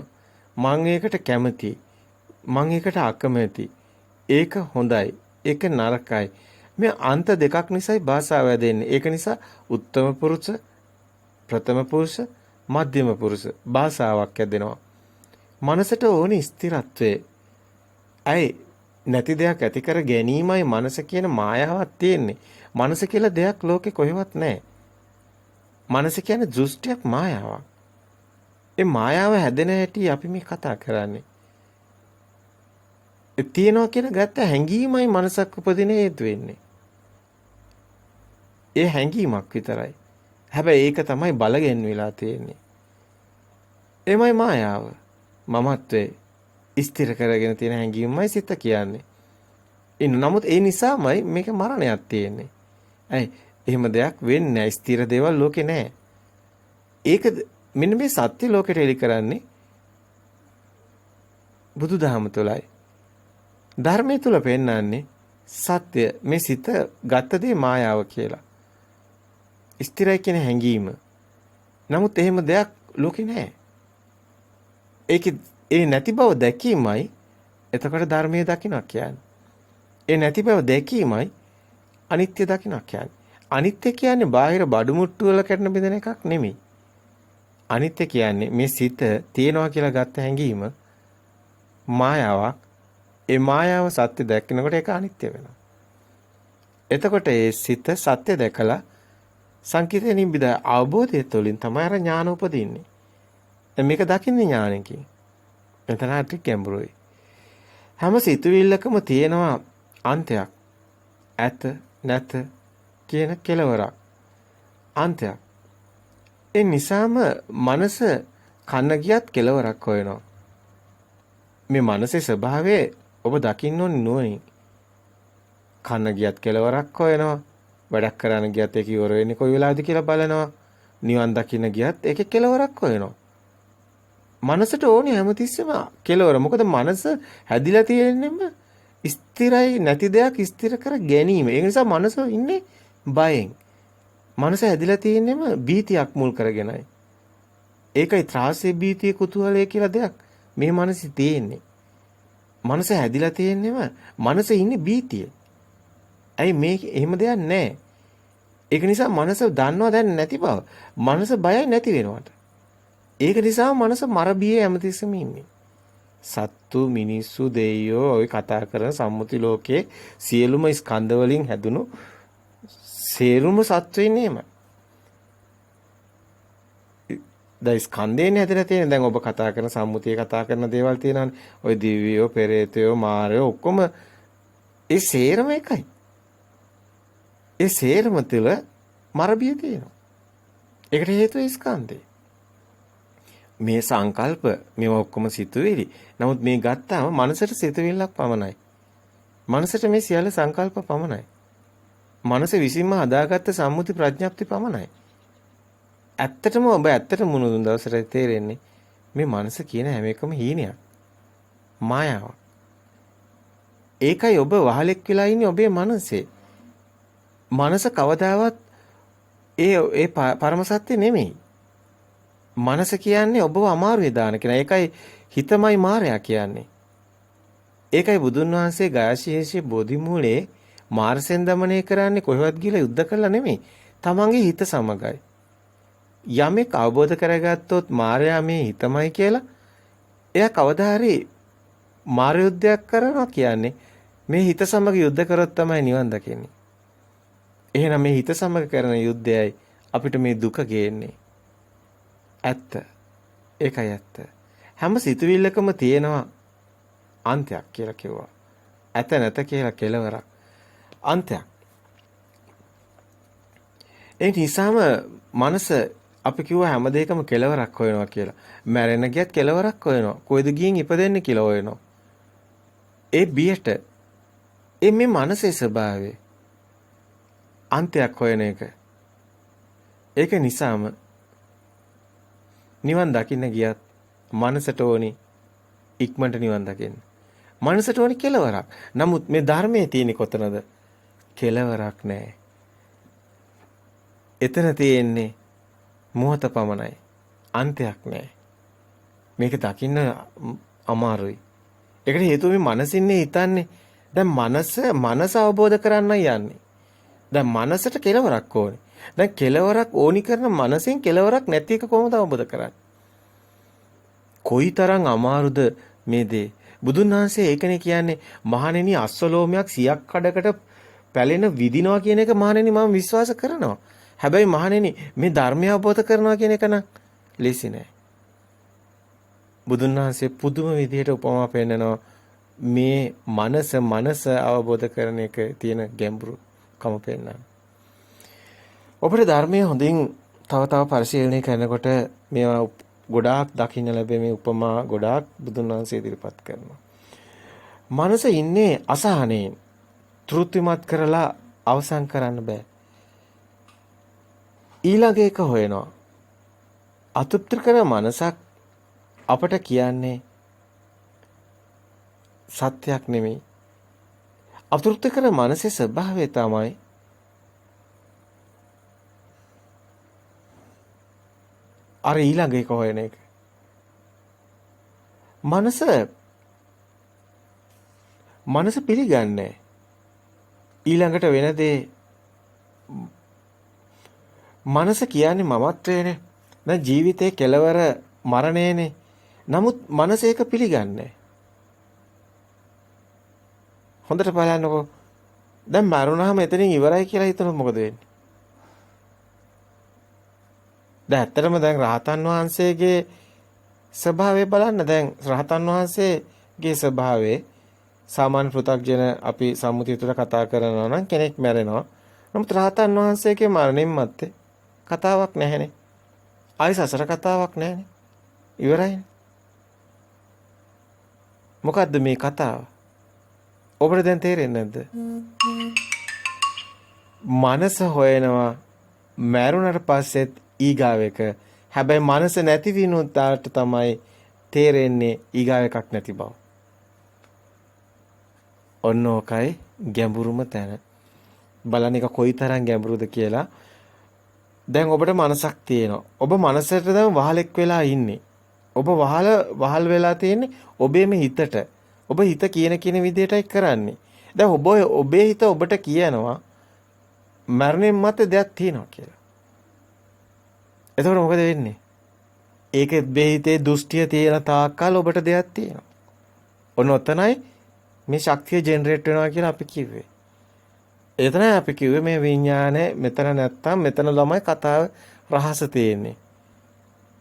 මං ඒකට කැමති. මං ඒකට අකමැති. ඒක හොඳයි. ඒක නරකයි. මේ අන්ත දෙකක් නිසායි භාෂාව හැදෙන්නේ. ඒක නිසා උත්තම පුරුෂ, ප්‍රථම පුරුෂ, මධ්‍යම පුරුෂ භාෂාවක් හැදෙනවා. මනසට ඕනි ස්ථිරත්වයේ. ඇයි නැති දෙයක් ඇති කර ගැනීමයි මනස කියන මායාවක් තියෙන්නේ. මනස කියලා දෙයක් ලෝකේ කොහෙවත් නැහැ. මනස කියන්නේ දෘෂ්ටියක් මායාවක්. ඒ මායාව හැදෙන හැටි අපි මේ කතා කරන්නේ. ඒ තියනවා කියන ගත්ත හැඟීමයි මනසක් උපදින හේතු වෙන්නේ. ඒ හැඟීමක් විතරයි. හැබැයි ඒක තමයි බලගෙන් වෙලා තියෙන්නේ. එමය මායාව. මමත්වේ ස්ථිර කරගෙන තියෙන හැඟීමයි සිත කියන්නේ. නමුත් ඒ නිසාමයි මේක මරණයක් තියෙන්නේ. ඇයි? එහෙම දෙයක් වෙන්නේ නැහැ. ස්ථිර දේවල් ලෝකේ නැහැ. ඒක මෙන්න මේ සත්‍ය ලෝකෙට එලි කරන්නේ බුදුදහම තුළයි. ධර්මයේ තුල පෙන්වන්නේ සත්‍ය මේ සිත ගත දේ මායාව කියලා. ස්ථිරයි කියන හැඟීම. නමුත් එහෙම දෙයක් ලෝකේ නැහැ. ඒ නැති බව දැකීමයි එතකොට ධර්මයේ දකින්න කියන්නේ. ඒ නැති බව දැකීමයි අනිත්‍ය දකින්න කියන්නේ. අනිත්‍ය කියන්නේ බාහිර බඩු මුට්ටු වල කැඩෙන බෙදෙන එකක් නෙමෙයි. අනිත්‍ය කියන්නේ මේ සිත තියනවා කියලා ගත්ත හැඟීම මායාවක්. ඒ මායාව සත්‍ය දැක්කනකොට ඒක අනිත්‍ය වෙනවා. එතකොට ඒ සිත සත්‍ය දැකලා සංකිතේ නිබ්බිද අවබෝධය තුළින් තමයි අර ඥාන උපදින්නේ. දැන් මේක දකින්නේ ඥානකින්. මෙතන අති ගැඹුරුයි. හැම සිතුවිල්ලකම තියෙනවා අන්තයක්. ඇත නැත කියන කෙලවරක්. අන්තයක්. ඒ නිසාම මනස කන්න ගියත් කෙලවරක් හොයනවා. මේ මනසේ ස්වභාවය ඔබ දකින්න ඕනේ නුවණින්. කන්න ගියත් කෙලවරක් හොයනවා. වැඩක් කරන්න ගියත් ඒක ඉවර වෙන්නේ කොයි වෙලාවද කියලා බලනවා. නිවන් දකින්න ගියත් ඒකේ කෙලවරක් හොයනවා. මනසට ඕනේ හැමතිස්සෙම කෙලවර. මොකද මනස හැදිලා තියෙන්නෙම ස්ථිරයි නැති දෙයක් ස්ථිර කර ගැනීම. ඒ නිසා මනස ඉන්නේ බයෙන්. මනස හැදිලා තියෙන්නෙම බීතියක් මුල් කරගෙනයි. ඒකයි ත්‍රාසයේ බීතිය කුතුහලය කියලා දෙයක් මේ මනසේ තියෙන්නේ. මනස හැදිලා තියෙන්නෙම මනස ඉන්නේ බීතිය. ඇයි මේ එහෙම දෙයක් නැහැ. ඒක නිසා මනස දන්නවා දැන් නැති බව. මනස බයයි නැති වෙනවට. ඒක නිසා මනස මරබියේ හැමතිස්සෙම ඉන්නේ. සත්තු මිනිස්සු දෙයියෝ ඔය කතා කරන සම්මුති ලෝකයේ සියලුම ස්කන්ධ වලින් හැදුණු සේරුම සත්වෙ ඉන්නේම. දැන් ස්කන්ධයෙන් හැදලා තියෙන දැන් ඔබ කතා කරන සම්මුතියේ කතා කරන දේවල් තියෙනවානේ. ඔය දිව්‍යයෝ, පෙරේතයෝ, මාරයෝ ඔක්කොම ඒ සේරම එකයි. ඒ සේරම තුළ මරබිය තියෙනවා. ඒකට හේතුව ස්කන්ධය. මේ සංකල්ප මේවා ඔක්කොම සිතුවිලි. නමුත් මේ ගත්තාම මනසට සිතුවිල්ලක් පමණයි. මනසට මේ සියල්ල සංකල්ප පමණයි. මනස විසින්ම හදාගත්ත සම්මුති ප්‍රඥප්ති පමණයි. ඇත්තටම ඔබ ඇත්තටම මුණ දුන් දවසට තේරෙන්නේ මේ මනස කියන හැම එකම හීනයක්. මායාවක්. ඒකයි ඔබ වහලෙක් වෙලා ඉන්නේ ඔබේ මනසේ. මනස කවදාවත් ඒ පරම සත්‍ය නෙමෙයි. මනස කියන්නේ ඔබව අමාරුවේ දාන කෙනා. ඒකයි හිතමයි මායя කියන්නේ. ඒකයි බුදුන් වහන්සේ ගයාශීෂේ බෝධි මූලේ මාර්සෙන් දමනය කරන්නේ කොහෙවත් ගිහලා යුද්ධ කළා නෙමෙයි. තමන්ගේ හිත සමගයි. යමෙක් අවබෝධ කරගත්තොත් මායя මේ හිතමයි කියලා එයා කවදා හරි මාර යුද්ධයක් කරනවා කියන්නේ මේ හිත සමග යුද්ධ කරොත් තමයි නිවන් දකින්නේ. එහෙනම් මේ හිත සමග කරන යුද්ධයයි අපිට මේ දුක ගේන්නේ. ඇත්ත. ඒකයි ඇත්ත. හැම සිතුවිල්ලකම තියෙනවා අන්තයක් කියලා කිව්වා. ඇත නැත කියලා කෙලවරක්. අන්තයක්. ඒ නිසාම මනස අපි කිව්වා හැම දෙයකම කෙලවරක් හොයනවා කියලා. මැරෙන්න ගියත් කෙලවරක් හොයනවා. කොයිද ගිහින් ඉපදෙන්නේ කියලා හොයනවා. ඒ බියට මේ මනසේ ස්වභාවය අන්තයක් හොයන එක. ඒක නිසාම නිවන් දකින්න ගියත් මනසට ඕනි ඉක්මනට නිවන් දකින්න. මනසට ඕනි කෙලවරක්. නමුත් මේ ධර්මයේ තියෙන්නේ කොතනද? කෙලවරක් නැහැ. එතන තියෙන්නේ මොහත පමණයි. අන්තයක් නැහැ. මේක දකින්න අමාරුයි. ඒකට හේතුව මේ මනසින්නේ හිතන්නේ. දැන් මනස අවබෝධ කරන්නයි යන්නේ. දැන් මනසට කෙලවරක් ඕනේ. දැන් කෙලවරක් ඕනි කරන මනසෙන් කෙලවරක් නැති එක කොහොමද අවබෝධ කරන්නේ? කොයිතරම් අමාරුද මේ දේ. බුදුන් වහන්සේ ඒකනේ කියන්නේ මහණෙනි අස්වලෝමයක් 100ක් කඩකට පැලෙන විදිනවා කියන එක මහණෙනි මම විශ්වාස කරනවා. හැබැයි මහණෙනි මේ ධර්මය අවබෝධ කරනවා කියන එක නම් ලේසි නෑ. බුදුන් වහන්සේ පුදුම විදිහට උපමා පෙන්නනවා මේ මනස අවබෝධ කරන එක තියෙන ගැඹුරු කම පෙන්නනවා. ඔබට ධර්මයේ හොඳින් තව පරිශීලනය කරනකොට මේවා ගොඩාක් දකින්න ලැබෙන මේ උපමා ගොඩාක් බුදුන් වහන්සේ ඉදිරිපත් කරනවා. මනස ඉන්නේ අසහනෙන් තෘප්තිමත් කරලා අවසන් කරන්න බෑ. ඊළඟ එක හොයනවා. අතෘප්ති කරන මනසක් අපට කියන්නේ සත්‍යයක් නෙමෙයි. අතෘප්ති කරන මනසේ ස්වභාවය තමයි අර ඊළඟ එක හොයන එක. මනස පිළිගන්නේ ඊළඟට වෙන දේ. මනස කියන්නේ මමත්වයනේ. දැන් ජීවිතේ කෙලවර මරණයනේ. නමුත් මනස ඒක පිළිගන්නේ. හොඳට බලන්නකෝ. දැන් මරුණාම එතනින් ඉවරයි කියලා හිතනොත් මොකද වෙන්නේ? දැන් ඇත්තටම දැන් රහතන් වහන්සේගේ ස්වභාවය බලන්න. දැන් රහතන් වහන්සේගේ ස්වභාවය සාමාන්‍ය පෘථග්ජන අපි සම්මුතිය තුළ කතා කරනවා නම් කෙනෙක් මැරෙනවා. නමුත් රහතන් වහන්සේගේ මරණින් මත්තේ කතාවක් නැහැනේ. ආයි සසර කතාවක් නැහැනේ. ඉවරයිනේ. මොකද්ද මේ කතාව? ඔබට දැන් තේරෙන්නේ නැද්ද? මනස හොයනවා මැරුණට පස්සෙත් ඊගාව එක. හැබැයි මනස නැති විනුතාට තමයි තේරෙන්නේ ඊගාව එකක් නැති බව. ඔන්න ඕකයි ගැඹුරුම තැන. බලන්න එක කොයිතරම් ගැඹුරුද කියලා. දැන් ඔබට මනසක් තියෙනවා. ඔබ මනසට දැන් වහලෙක් වෙලා ඉන්නේ. ඔබ වහල් වෙලා තියෙන්නේ ඔබේම හිතට. ඔබ හිත කියන විදිහටයි කරන්නේ. දැන් ඔබේ හිත ඔබට කියනවා මරණයන් මත දෙයක් තියෙනවා කියලා. එතකොට මොකද වෙන්නේ? ඒක ඔබේ හිතේ දෘෂ්ටිය තියෙන තාක්කල් ඔබට දෙයක් තියෙනවා. ඔන්න ඔතනයි මේ ශක්තිය ජෙනරේට් වෙනවා කියලා අපි කිව්වේ. එතනයි අපි කිව්වේ මේ විඥානය මෙතන නැත්තම් මෙතන ළමයි කතාව රහස තියෙන්නේ.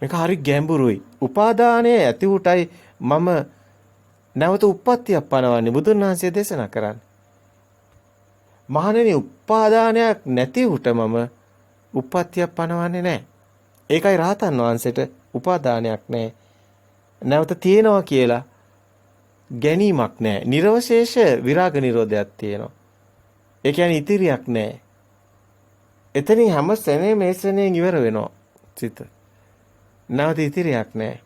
මේක හරි ගැඹුරුයි. උපාදානයේ ඇති උටයි මම නැවත උප්පත්තියක් පනවන්නේ බුදුන් වහන්සේ දේශනා කරන්නේ. මහණෙනි උපාදානයක් නැති උට මම උප්පත්තියක් පනවන්නේ නැහැ. ඒකයි රහතන් වහන්සේට උපාදානයක් නැහැ. නැවත තියෙනවා කියලා ගැනීමක් නැහැ. නිර්වශේෂ විරාග නිරෝධයක් තියෙනවා. ඒ කියන්නේ ඉතිරියක් නැහැ. එතනින් හැම සෙනෙම මේ සෙනෙන් ඉවර වෙනවා සිත. නැවත ඉතිරියක් නැහැ.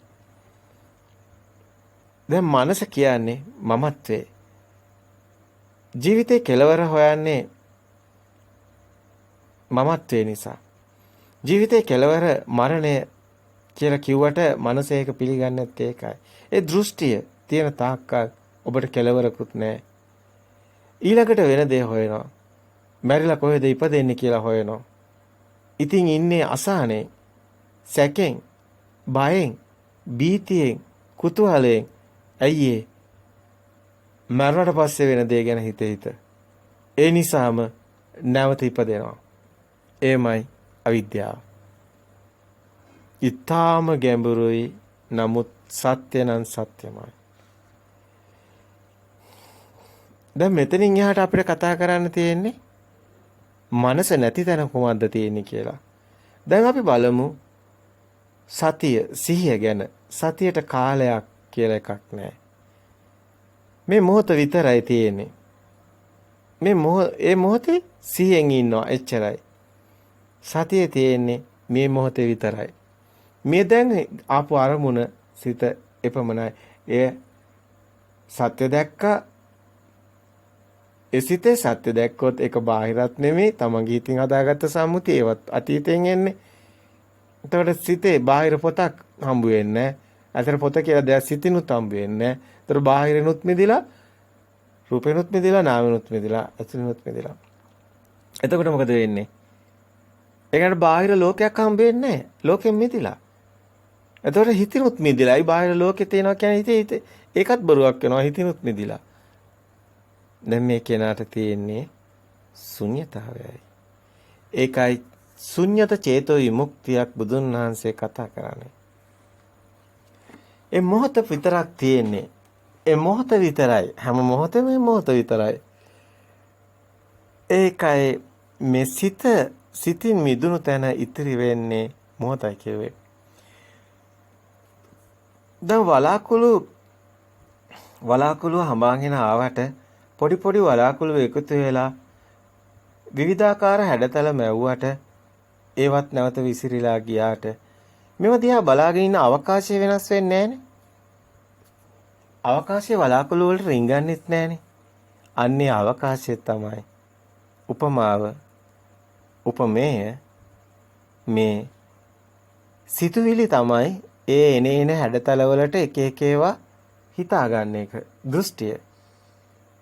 දැන් මනස කියන්නේ මමත්වේ. ජීවිතේ කෙලවර හොයන්නේ මමත්වේ නිසා. ජීවිතේ කෙලවර මරණය කියලා කිව්වට මනස ඒක පිළිගන්නේ නැත්තේ ඒකයි. ඒ දෘෂ්ටිය තියෙන තාක්කල් ඔබට කෙලවරකුත් නැහැ. ඊළඟට වෙන දේ හොයනවා. මැරිලා කොහෙද ඉපදෙන්නේ කියලා හොයනවා. ඉතින් ඉන්නේ අසහනේ, සැකෙන්, බයෙන්, බීතියෙන්, කුතුහලයෙන්. ඇයි ඒ? මරණයට පස්සේ වෙන දේ ගැන හිත. ඒ නිසාම නැවත ඉපදෙනවා. එමයි අවිද්‍යාව. ඊටාම ගැඹුරුයි. නමුත් සත්‍ය නම් සත්‍යමයි. දැන් මෙතනින් එහාට අපිට කතා කරන්න තියෙන්නේ මනස නැති තැන කොහොමද තියෙන්නේ කියලා. දැන් අපි බලමු සතිය, සිහිය ගැන. සතියට කාලයක් කියලා එකක් නැහැ. මේ මොහොත විතරයි තියෙන්නේ. මේ මොහොතේ සිහියෙන් ඉන්නවා එච්චරයි. සතියේ තියෙන්නේ මේ මොහොතේ විතරයි. මේ දැන් ආපු අරමුණ සිත එපමණයි. එය සත්‍ය දැක්කා. ඒ සිතේ සත්‍ය දැක්කොත් ඒක බාහිරත් නෙමෙයි. තමන්ගේ හිතින් හදාගත්ත සම්මුතිය ඒවත් අතීතයෙන් එන්නේ. එතකොට සිතේ බාහිර පොතක් හම්බ වෙන්නේ නැහැ. අතර පොත කියලා දෙයක් සිතිනුත් හම්බ වෙන්නේ නැහැ. ඒතර බාහිරිනුත් මිදිලා, රූපේනුත් මිදිලා, නාමෙනුත් මිදිලා, අසුරිනුත් මිදිලා. එතකොට මොකද වෙන්නේ? ඒකට බාහිර ලෝකයක් හම්බ වෙන්නේ නැහැ. ලෝකෙන් මිදිලා. එතකොට හිතිනුත් මිදිලායි බාහිර ලෝකේ තියෙනවා කියන්නේ හිතේ ඒකත් බරුවක් වෙනවා හිතිනුත් මිදිලා. දැන් මේ කෙනාට තියෙන්නේ ශුන්‍යතාවයයි. ඒකයි ශුන්‍යත චේතෝ විමුක්තියක් බුදුන් වහන්සේ කතා කරන්නේ. ඒ මොහොත විතරක් තියෙන්නේ. ඒ මොහොත විතරයි. හැම මොහොතෙම මේ මොහොත විතරයි. ඒකයි මේ සිතින් මිදුණු තැන ඉතිරි වෙන්නේ මොහොතයි කියුවේ. දැන් වලාකුළු හඹාගෙන ආවට පොඩි පොඩි වලාකුළු එකතු වෙලා විවිධාකාර හැඩතල මැව්වට ඒවත් නැවත විසිරීලා ගියාට මෙව දිහා බලාගෙන ඉන්න අවකාශය වෙනස් වෙන්නේ නැහනේ. අවකාශයේ වලාකුළු වලට රිංගන්නෙත් නැහනේ. අන්නේ අවකාශය තමයි උපමාව උපමේය මේ සිතුවිලි තමයි ඒ එන හැඩතල වලට එක එක ඒවා හිතාගන්න එක දෘෂ්ටිය.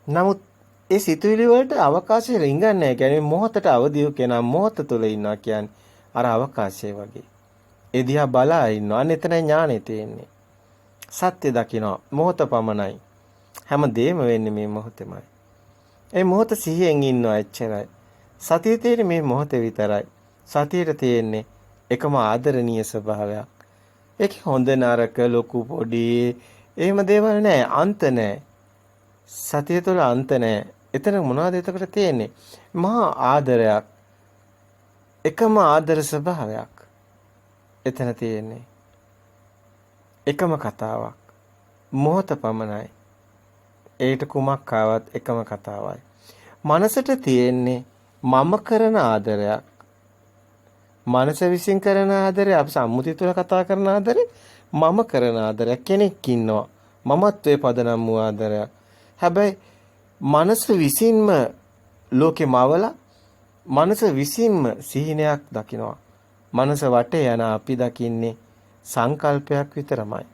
නමුත් ඒ සිතුවිලි වලට අවකාශය රිංගන්නේ නැහැ. කියන්නේ මොහොතට අවදිව කෙනා මොහොත තුල ඉන්නවා කියන්නේ අර අවකාශය වගේ. ඒ දිහා බලා ඉන්නවා. අන්න එතන ඥානෙ තියෙන්නේ. සත්‍ය දකිනවා. මොහොත පමණයි. හැම දෙයක්ම වෙන්නේ මේ මොහොතෙමයි. ඒ මොහොත සිහියෙන් ඉන්නවා එච්චරයි. සතියේ තියෙන්නේ මේ මොහොතේ විතරයි. සතියේ තියෙන්නේ එකම ආදරණීය ස්වභාවයක්. ඒක හොඳ නරක ලොකු පොඩි එහෙම දේවල් නැහැ. අන්ත නැහැ. සතිය තුළ අන්ත නැහැ. එතන මොනවද එතකොට තියෙන්නේ? මහා ආදරයක්. එකම ආදර ස්වභාවයක්. එතන තියෙන්නේ. එකම කතාවක්. මොහොත පමණයි. ඒට කුමක් ආවත් එකම කතාවයි. මනසට තියෙන්නේ මම කරන ආදරයක්. මනස විසින් කරන ආදරය අපි සම්මුතිය තුළ කතා කරන ආදරය මම කරන ආදරයක්. කෙනෙක් ඉන්නවා. මමත්වයේ පදනම් වූ ආදරයක්. හැබැයි මනස විසින්ම ලෝකෙ මවලා මනස විසින්ම සිහිනයක් දකිනවා. මනස වටේ යන අපි දකින්නේ සංකල්පයක් විතරමයි.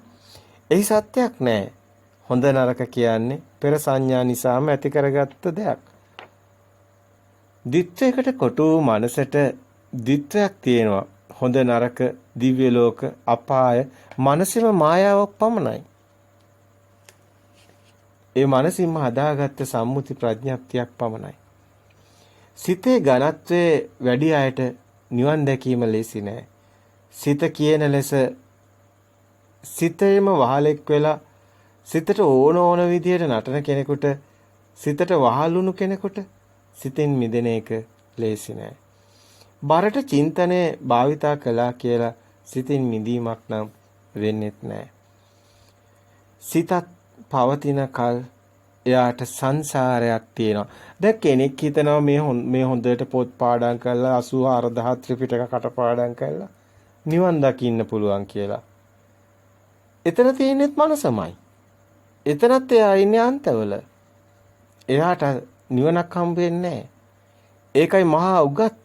එහි සත්‍යයක් නැහැ. හොඳ නරක කියන්නේ පෙර සංඥා නිසාම ඇති කරගත්ත දෙයක්. දිත්වයකට කොටු මනසට දිත්වයක් තියෙනවා. හොඳ නරක දිව්‍ය ලෝක අපාය මනසෙම මායාවක් පමණයි. ඒ මනසින්ම හදාගත්ත සම්මුති ප්‍රඥප්තියක් පමණයි. සිතේ ඝනත්වයේ වැඩි අයට නිවන් දැකීම ලේසි නෑ. සිත කියන ලෙස සිතේම වහලෙක් වෙලා සිතට ඕන විදියට නටන කෙනෙකුට සිතට වහලුණු කෙනෙකුට සිතෙන් මිදෙන එක ලේසි නෑ. බරට චින්තනය භාවිතා කළා කියලා සිතින් මිදීමක් නම් වෙන්නේත් නෑ. සිතත් පවතින කල් එයාට සංසාරයක් තියෙනවා. දැන් කෙනෙක් හිතනවා මේ හොඳට පොත් පාඩම් කරලා 84000 ත්‍රිපිටක කටපාඩම් කරලා නිවන් දකින්න පුළුවන් කියලා. එතන තියෙන්නේත් මනසමයි. එතනත් එයා ඉන්නේ අන්තවල. එයාට නිවනක් හම්බ වෙන්නේ නැහැ. ඒකයි මහා උගත්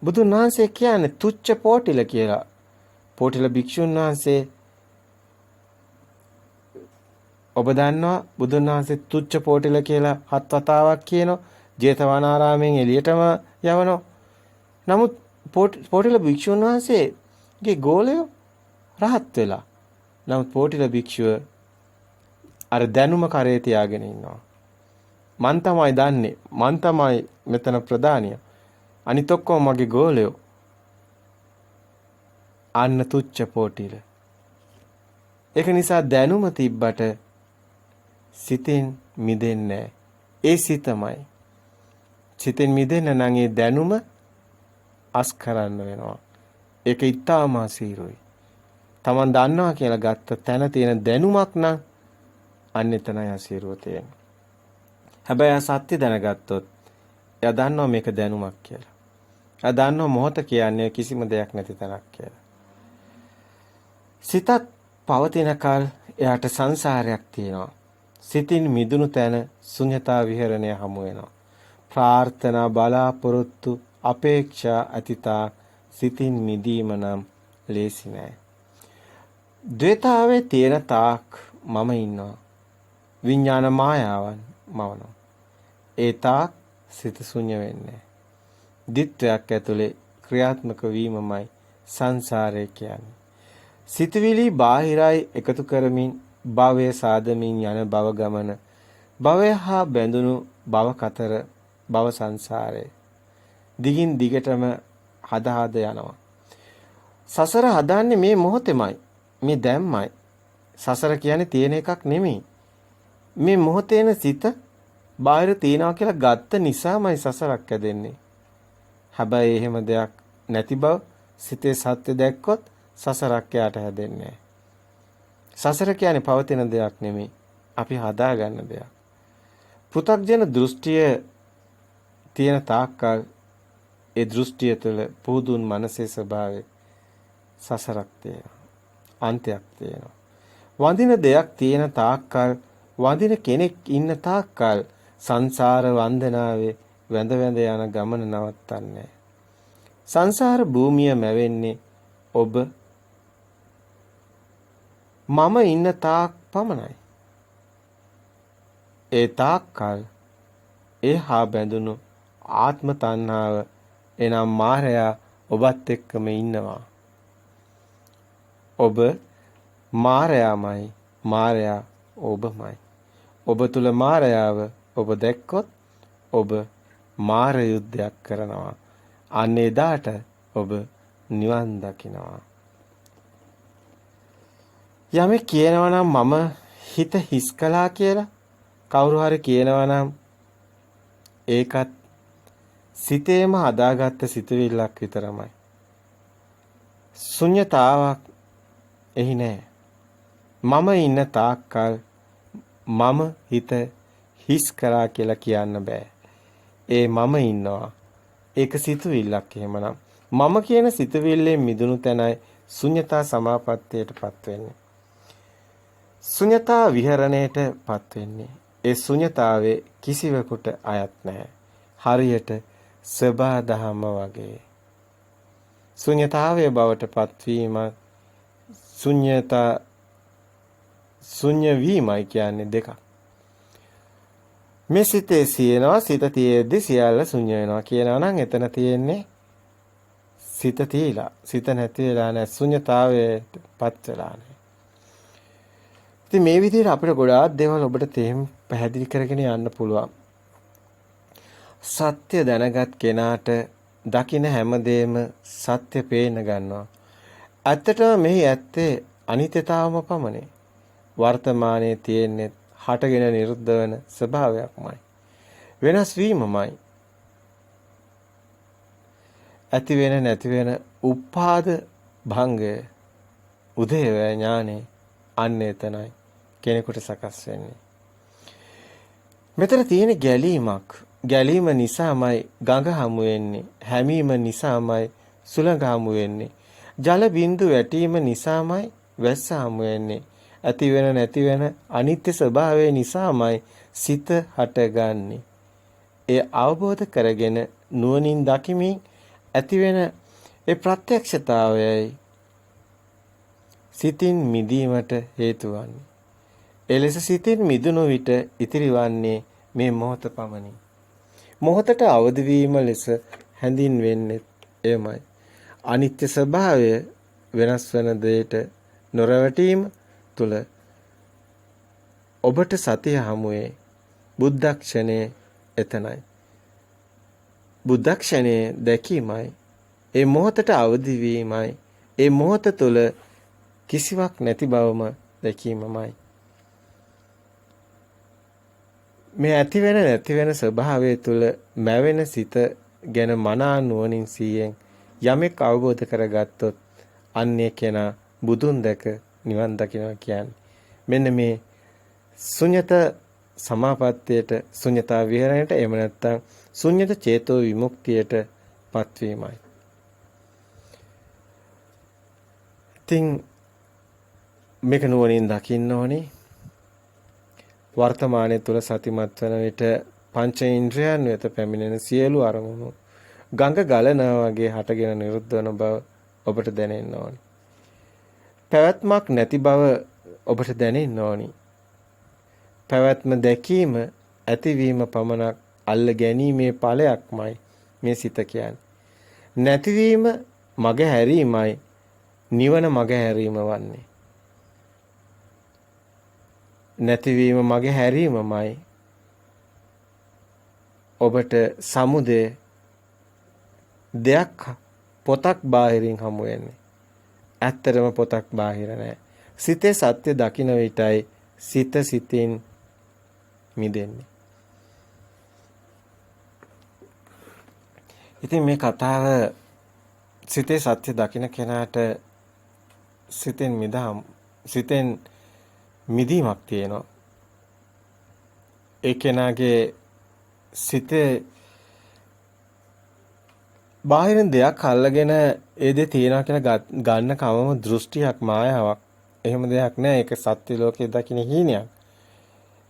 බුදුන් වහන්සේ කියන්නේ තුච්ච පෝටිල කියලා. පෝටිල භික්ෂුන් වහන්සේ ඔබ දන්නවා බුදුන් වහන්සේ තුච්ච පෝටිල කියලා 7 වතාවක් කියනවා. ජේතවනාරාමයෙන් එළියටම යවනවා. නමුත් පෝටිල භික්ෂුන් වහන්සේගේ ගෝලය රහත් වෙලා. නමුත් පෝටිල භික්ෂුව අර දැනුම කරේ තියාගෙන ඉන්නවා. මන් තමයි දන්නේ. මන් තමයි මෙතන ප්‍රධානිය. අනිත් ඔක්කොම මගේ ගෝලයෝ. අන්න තුච්ච පෝටිල. ඒක නිසා දැනුම තිබ්බට සිතෙන් මිදෙන්නේ ඒ සිතමයි. සිතෙන් මිදෙන්න නම් ඒ දැනුම අස් කරන්න වෙනවා. ඒක ඊටාම අසීරුයි. Taman දන්නවා කියලා ගත්ත තැන තියෙන දැනුමක් නම් අන්න එතනයි අසීරුව තියෙන්නේ. හැබැයි සත්‍ය දැනගත්තොත් එයා දන්නවා මේක දැනුමක් කියලා. එයා දන්නවා මොහොත කියන්නේ කිසිම දෙයක් නැති තැනක් කියලා. සිතත් පවතින කල් එයාට සංසාරයක් තියෙනවා. සිතින් මිදුණු තැන ශුන්‍යතා විහරණය හමු වෙනවා. ප්‍රාර්ථනා බලාපොරොත්තු අපේක්ෂා අතීතා සිතින් මිදීම නම් ලේසි නෑ. ද්වේතාවේ තියෙන තාක් මම ඉන්නවා. විඥාන මායාවන් මවනවා. ඒ තාක් සිත ශුන්‍ය වෙන්නේ. දිත්වයක් ඇතුලේ ක්‍රියාත්මක වීමමයි සංසාරය කියන්නේ. සිතවිලි බාහිරයි එකතු කරමින් භවය සාදමින් යන භව ගමන භවය හා බැඳුණු භව කතර භව සංසාරේ දිගින් දිගටම හද යනවා. සසර හදන්නේ මේ මොහොතෙමයි. මේ දැම්මයි. සසර කියන්නේ තියෙන එකක් නෙමෙයි. මේ මොහොතේන සිත බාහිර තියනවා කියලා ගත්ත නිසාමයි සසරක් ඇදෙන්නේ. හැබැයි එහෙම දෙයක් නැති බව සිතේ සත්‍ය දැක්කොත් සසරක් යට හැදෙන්නේ නැහැ. සසර කියන්නේ පවතින දෙයක් නෙමෙයි. අපි හදාගන්න දෙයක්. පෘථග්ජන දෘෂ්ටිය තියෙන තාක්කල් ඒ දෘෂ්ටිය තුළ පුදුන් මනසේ ස්වභාවය සසරක් තියෙනවා. අන්තයක් තියෙනවා. වඳින දෙයක් තියෙන තාක්කල් වඳින කෙනෙක් ඉන්න තාක්කල් සංසාර වන්දනාවේ වැඳ වැඳ යන ගමන නවත්තන්නේ. සංසාර භූමිය මැවෙන්නේ ඔබ මම ඉන්න තාක් පමණයි. ඒ තාක්කල් ඒ හා බැඳුණු ආත්ම තණ්හාව එනම් මායя ඔබත් එක්කම ඉන්නවා. ඔබ මායяමයි, මායя ඔබමයි. ඔබ තුල මායяව ඔබ දැක්කොත් ඔබ මාර යුද්ධයක් කරනවා. අන්න එදාට ඔබ නිවන් දකිනවා. යමෙක් කියනවා නම් මම හිත හිස් කළා කියලා කවුරු හරි කියනවා නම් ඒකත් සිතේම හදාගත්ත සිතුවිල්ලක් විතරමයි. ශුන්‍යතාවක් එහි නෑ. මම ඉන්න තාක්කල් මම හිත හිස් කරා කියලා කියන්න බෑ. ඒ මම ඉන්නවා. ඒක සිතුවිල්ලක් එහෙමනම්. මම කියන සිතුවිල්ලෙන් මිදුණු තැනයි ශුන්‍යතා සමාපත්තියටපත් වෙන්නේ. ශුන්‍යතා විහරණයටපත් වෙන්නේ. ඒ ශුන්‍යතාවේ කිසිවෙකුට අයත් නැහැ. හරියට සබා දහම වගේ. ශුන්‍යතාවයේ බවට පත්වීම ශුන්‍ය වීමයි කියන්නේ දෙකක්. මේ සිතේ සියනවා සිත තියෙද්දි සියල්ල ශුන්‍ය වෙනවා කියනවා නම් එතන තියෙන්නේ සිත තියලා සිත නැති වෙලා නැහැ ශුන්‍යතාවයටපත් වෙලා නැහැ. ඉතින් මේ විදිහට අපිට ගොඩාක් දේවල් ඔබට තේම පැහැදිලි කරගෙන යන්න පුළුවන්. සත්‍ය දැනගත් කෙනාට දකින හැමදේම සත්‍ය පේන්න ගන්නවා. ඇත්තටම මෙහි ඇත්තේ අනිත්‍යතාවම පමණයි. වර්තමානයේ තියෙන්නේ හටගෙන නිරුද්ධ වෙන ස්වභාවයක්මයි. වෙනස් වීමමයි. ඇති වෙන නැති වෙන උපාද භංගය උදේවැ ඥානේ අන්න එතනයි කෙනෙකුට සකස් වෙන්නේ. මෙතන තියෙන ගැලීමක්. ගැලීම නිසාමයි ගඟ හමු වෙන්නේ. හැමීම නිසාමයි සුළඟ හමු වෙන්නේ. ජල බිඳු වැටීම නිසාමයි වැස්ස හමු වෙන්නේ. ඇති වෙන නැති වෙන අනිත්‍ය ස්වභාවය නිසාමයි සිත හටගන්නේ. ඒ අවබෝධ කරගෙන නුවණින් දකිමින් ඇති වෙන ඒ ප්‍රත්‍යක්ෂතාවයයි සිතින් මිදීමට හේතු වන්නේ. එලෙස සිතින් මිදුණු විට ඉතිරි වන්නේ මේ මොහොත පමණි. මොහොතට අවදි වීම ලෙස හැඳින්වෙන්නේ එයමයි. අනිත්‍ය ස්වභාවය වෙනස් වන දෙයට නොරවටීම තුල ඔබට සතිය හමුවේ බුද්ධක්ෂණයේ එතනයි. බුද්ධක්ෂණයේ දැකීමයි ඒ මොහොතට අවදි වීමයි ඒ මොහොත තුල කිසිවක් නැති බවම දැකීමමයි. මේ ඇති වෙන නැති වෙන ස්වභාවය තුල මැවෙන සිත ගැන මනා නුවණින් සියෙන් යමෙක් අවබෝධ කරගත්තොත් අන්නේ කෙනා බුදුන් දැක නිවන් දකිනවා කියන්නේ. මෙන්න මේ ශුන්‍යත සමාපත්තියට ශුන්‍යතා විහරණයට එහෙම නැත්නම් ශුන්‍යත චේතෝ විමුක්තියට පත්වීමයි. ඉතින් මේක නුවණින් දකින්න ඕනේ. වර්තමානයේ තුල සතිමත් වන විට පංච ඉන්ද්‍රයන් වෙත පැමිණෙන සියලු අරමුණු ගඟ ගලනවා වගේ හටගෙන නිරුද්ධ වන බව ඔබට දැනෙන්න ඕනේ. පැවැත්මක් නැති බව ඔබට දැනෙන්න ඕනි. පැවැත්ම දැකීම ඇතිවීම පමණක් අල්ල ගැනීමේ ඵලයක්මයි මේ සිත කියන්නේ. නැතිවීම මග හැරීමයි නිවන මග හැරීම වන්නේ. නැතිවීම මග හැරීමමයි ඔබට සමුදය දෙයක් පොතක් බාහිරින් හමු වෙන්නේ. ඇත්තටම පොතක් බාහිර නැහැ. සිතේ සත්‍ය දකින්න විටයි සිත සිතින් මිදෙන්නේ. ඉතින් මේ කතාව සිතේ සත්‍ය දකින්න කෙනාට සිතෙන් මිදීමක් තියෙනවා. ඒ කෙනාගේ සිතේ බාහිරින් දෙයක් අල්ලගෙන ඒ දේ තියනවා කියලා ගන්න කවම දෘෂ්ටියක් මායාවක්. එහෙම දෙයක් නෑ. ඒක සත්‍ය ලෝකයේ දකින්න හීනයක්.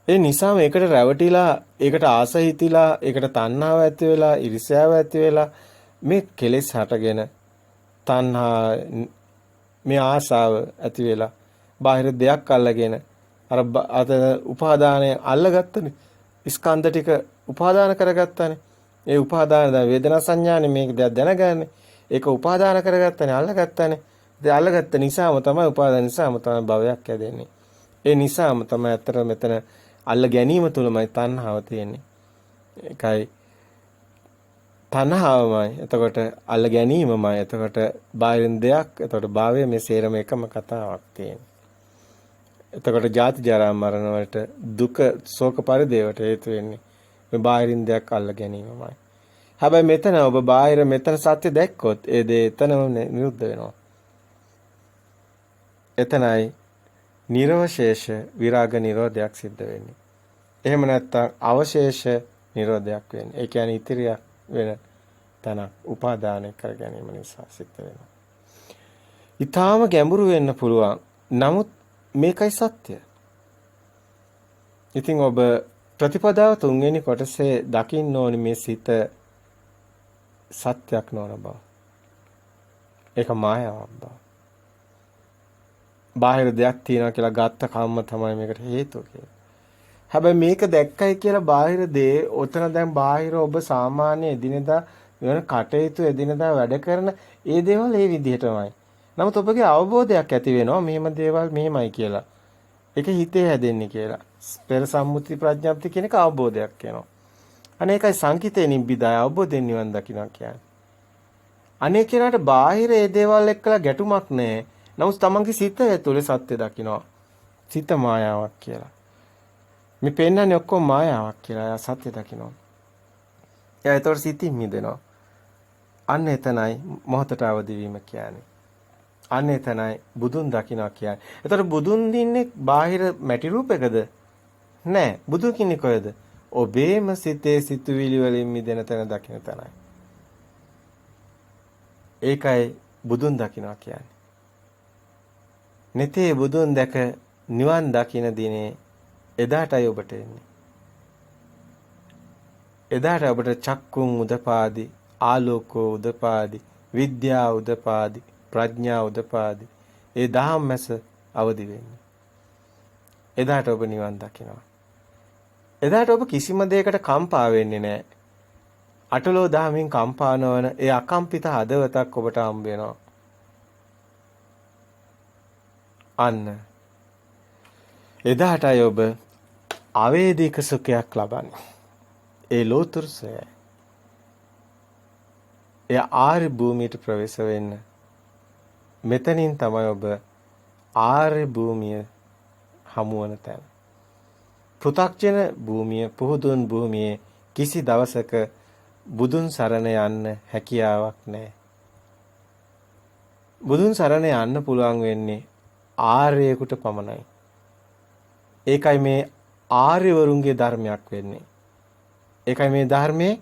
ඒ නිසා මේකට රැවටිලා, ඒකට ආස හිතිලා, ඒකට තණ්හාව ඇති වෙලා, iriසියාව ඇති වෙලා මේ කෙලෙස් හටගෙන තණ්හා මේ ආසාව ඇති වෙලා බාහිර දෙයක් අල්ලගෙන අර උපාදානය අල්ලගත්තනේ. ස්කන්ධ ටික උපාදාන කරගත්තානේ. ඒ උපාදාන වේදනා සංඥානේ මේක දැනගන්නේ. ඒක උපාදාන කරගත්තානේ, අල්ලගත්තානේ. ඒ අල්ලගත්ත නිසාම තමයි උපාදාන නිසාම තමයි භවයක් හැදෙන්නේ. ඒ නිසාම තමයි අතර මෙතන අල්ල ගැනීම තුලමයි තණ්හාව තියෙන්නේ. ඒකයි තණ්හාවමයි. එතකොට අල්ල ගැනීමමයි. එතකොට බාහිරින් දෙයක්. එතකොට භාවය මේ සේරම එකම කතාවක් තියෙන්නේ. එතකොට ජාති ජරා මරණ වලට දුක ශෝක පරිදේවට හේතු වෙන්නේ මේ බාහිරින් දෙයක් අල්ල ගැනීමමයි. හැබැයි මෙතන ඔබ බාහිර මෙතන සත්‍ය දැක්කොත් ඒ දේ එතනම නිරුද්ධ වෙනවා. එතනයි නිර්වශේෂ විරාග නිරෝධයක් සිද්ධ වෙන්නේ. එහෙම නැත්නම් අවශේෂ නිරෝධයක් වෙන්නේ. ඒ කියන්නේ ඉතිරියක් වෙන තන උපාදානය කර ගැනීම නිසා සිද්ධ වෙනවා. ඊටාම ගැඹුරු වෙන්න පුළුවන්. නමුත් මේකයි සත්‍ය. ඉතින් ඔබ ප්‍රතිපදාව තුන්වෙනි කොටසේ දකින්න ඕනි මේ සිත සත්‍යක් නොවන බව. ඒක මායාවක් බව. බාහිර දෙයක් තියනවා කියලා ගත්ත කම්ම තමයි මේකට හේතුව කියලා. හැබැයි මේක දැක්කයි කියලා බාහිර දේ ඔතන දැන් බාහිර ඔබ සාමාන්‍ය එදිනෙදා වෙන කටයුතු එදිනෙදා වැඩ කරන ඒ දේවල් ඒ විදිහටමයි. නමුත් ඔබගේ අවබෝධයක් ඇති වෙනවා මෙහෙම දේවල් මෙහෙමයි කියලා. ඒක හිතේ හැදෙන්නේ කියලා. පෙර සම්මුති ප්‍රඥාප්ති කියන එක අවබෝධයක් වෙනවා. අනේකයි සංකිතේ නිබ්බිදාය අවබෝධයෙන් නිවන් දකින්න කියන්නේ. අනේ කෙනාට බාහිර ඒ දේවල් එක්කලා ගැටුමක් නැහැ. නමුත් තමන්ගේ සිත ඇතුලේ සත්‍ය දකින්නවා. සිත මායාවක් කියලා. මේ පෙන්නන්නේ ඔක්කොම මායාවක් කියලා. එයා සත්‍ය දකින්නවා. එයා ඒතකොට සිතින් මිදෙනවා. අන්න එතනයි මොහතට අවදි වීම කියන්නේ. අන්න එතනයි බුදුන් දකින්නවා කියන්නේ. ඒතකොට බුදුන් දින්නේ බාහිර මැටි රූපයකද? නෑ. බුදු කින්නේ කොහෙද? ඔබේම සිතේ සිතුවිලි වලින් මිදෙන තැන දකින්න තැනයි. ඒකයි බුදුන් දකින්නවා කියන්නේ. නිතේ බුදුන් දැක නිවන් දකින දිනේ එදාටයි ඔබට එන්නේ. එදාට ඔබට චක්කුම් උදපාදි, ආලෝකෝ උදපාදි, විද්‍යා උදපාදි, ප්‍රඥා උදපාදි ඒ ධම්මස අවදි වෙන්නේ. එදාට ඔබ නිවන් දකිනවා. එදාට ඔබ කිසිම දෙයකට කම්පා වෙන්නේ නැහැ. අටලෝ දහමින් කම්පා නොවන ඒ අකම්පිත හදවතක් ඔබට හම්බ වෙනවා. අන්න එදාටයි ඔබ අවේදික සුඛයක් ලබන්නේ. ඒ ලෝතුරු සොයයි. ඒ ආර්ය භූමියට ප්‍රවේශ වෙන්න මෙතනින් තමයි ඔබ ආර්ය භූමිය හමුවන තැන. පෘථග්ජන භූමිය, පුහුදුන් භූමියේ කිසි දවසක බුදුන් සරණ යන්න හැකියාවක් නැහැ. බුදුන් සරණ යන්න පුළුවන් වෙන්නේ ආර්යයෙකුට පමණයි. ඒකයි මේ ආර්යවරුන්ගේ ධර්මයක් වෙන්නේ. ඒකයි මේ ධර්මයේ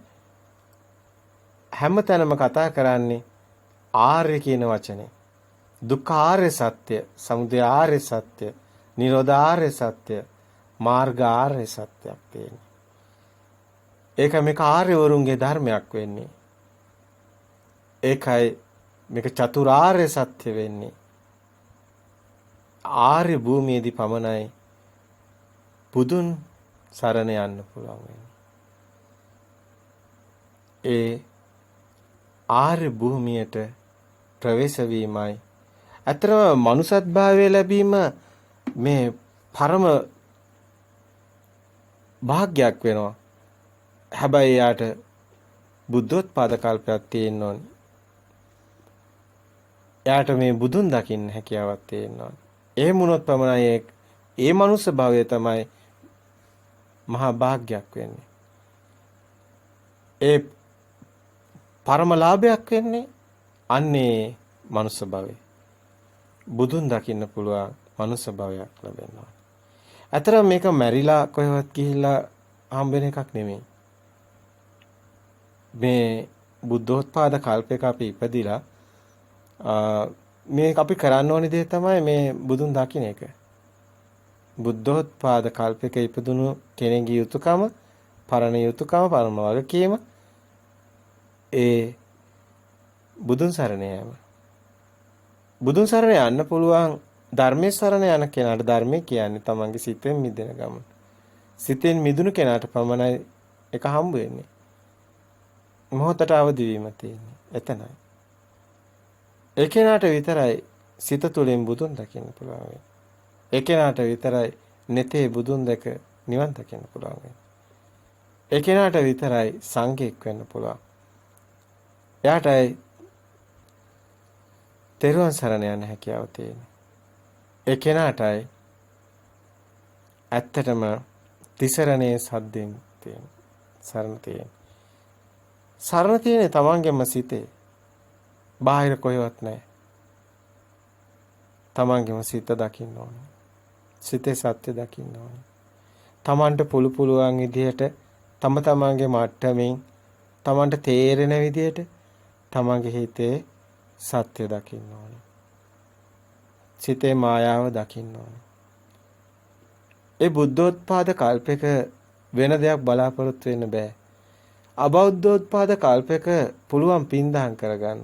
හැමතැනම කතා කරන්නේ ආර්ය කියන වචනේ. දුක්ඛාර්ය සත්‍ය, සමුදයාර්ය සත්‍ය, නිරෝධාර්ය සත්‍ය, මාර්ගාර්ය සත්‍යයක් තියෙන්නේ. ඒක මේක ආර්යවරුන්ගේ ධර්මයක් වෙන්නේ. ඒකයි මේක චතුරාර්ය සත්‍ය වෙන්නේ. ආර්ය භූමියේදී පමණයි බුදුන් සරණ යන්න පුළුවන් වෙන්නේ. ඒ ආර්ය භූමියට ප්‍රවේශ වීමයි අතරම මනුසත් භාවය ලැබීම මේ පරම භාග්යක් වෙනවා. හැබැයි යාට බුද්ධෝත්පාද කල්පයක් තියෙන්න ඕනේ. යාට මේ බුදුන් දකින්න හැකියාවක් තියෙන්න ඕනේ. එහෙම වුණොත් පමණයි ඒ මනුස්ස භාවය තමයි මහා භාග්යක් වෙන්නේ. ඒ පරම ලාභයක් වෙන්නේ අන්නේ මනුස්ස භාවය. බුදුන් දකින්න පුළුවන් මනුස්ස භාවයක් ලැබෙනවා. අතර මේක මැරිලා කොහෙවත් ගිහිල්ලා හම්බෙන එකක් නෙමෙයි. මේ බුද්ධෝත්පාද කල්පයක අපි ඉපදිලා මේ අපි කරන්න ඕනේ දේ තමයි මේ බුදුන් දකින්න එක. බුද්ධෝත්පාද කල්පයක ඉපදුණු කෙනෙකුගේ යුතුයකම, පරණ යුතුයකම, පරම වගකීම ඒ බුදුන් සරණ යාම. බුදුන් සරණ යන්න පුළුවන් ධර්මයේ සරණ යන කෙනාට ධර්මයේ කියන්නේ තමන්ගේ සිතෙන් මිදෙන ගමන. සිතෙන් මිදුණු කෙනාට පමණයි ඒක හම්බ වෙන්නේ. මොහොතට අවදි වීම තියෙන්නේ. එතනයි. ඒ කෙනාට විතරයි සිත තුළින් බුදුන් දකින්න පුළුවන් වෙන්නේ. ඒ කෙනාට විතරයි නැතේ බුදුන් දැක නිවන් දකින්න පුළුවන් වෙන්නේ. ඒ කෙනාට විතරයි සංඝෙක් වෙන්න පුළුවන්. එයාටයි තෙරුවන් සරණ යන්න හැකියාව තියෙන්නේ. ඒ කෙනාටයි ඇත්තටම තිසරණේ සද්දෙන් තියෙන සරණ තියෙන. සරණ තියෙන්නේ තමන්ගේම සිතේ. බාහිර කොහෙවත් නැහැ. තමන්ගේම සිත දකින්න ඕනේ. සිතේ සත්‍ය දකින්න ඕනේ. තමන්ට පුළුවන් විදිහට තම තමන්ගේ මට්ටමින් තමන්ට තේරෙන විදිහට තමන්ගේ හිතේ සත්‍ය දකින්න ඕනේ. සිතේ මායාව දකින්න ඕනේ. ඒ බුද්ධෝත්පාද කල්පයක වෙන දෙයක් බලාපොරොත්තු වෙන්න බෑ. අබෞද්ධෝත්පාද කල්පයක පුළුවන් පින්දහම් කරගන්න.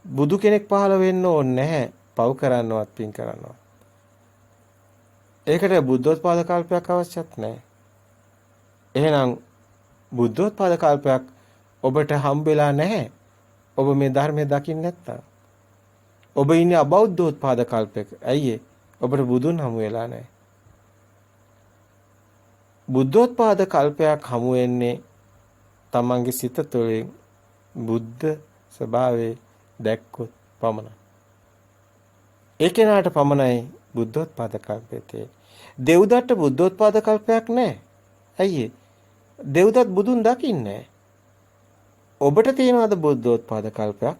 බුදු කෙනෙක් පහළ වෙන්න ඕනේ නැහැ. පව් කරන්නවත් පින් කරන්නවත්. ඒකට බුද්ධෝත්පාද කල්පයක් අවශ්‍යත් නැහැ. එහෙනම් බුද්ධෝත්පාද කල්පයක් ඔබට හම්බෙලා නැහැ. ඔබ මේ ධර්මය දකින්න නැත්තම්. ඔබ ඉන්නේ අබෞද්ධෝත්පාද කල්පයක. ඇයි ඒ? ඔබට බුදුන් හමු වෙලා නැහැ. බුද්ධෝත්පාද කල්පයක් හමු වෙන්නේ තමන්ගේ සිත තුළින් බුද්ධ ස්වභාවයේ දැක්කොත් පමණයි. ඒ කෙනාට පමණයි බුද්ධෝත්පාද කල්පය තියෙන්නේ. දෙව්දත්ට බුද්ධෝත්පාද කල්පයක් නැහැ. ඇයි ඒ? දෙව්දත් බුදුන් දකින්නේ. ඔබට තියෙනවද බුද්ධෝත්පාද කල්පයක්?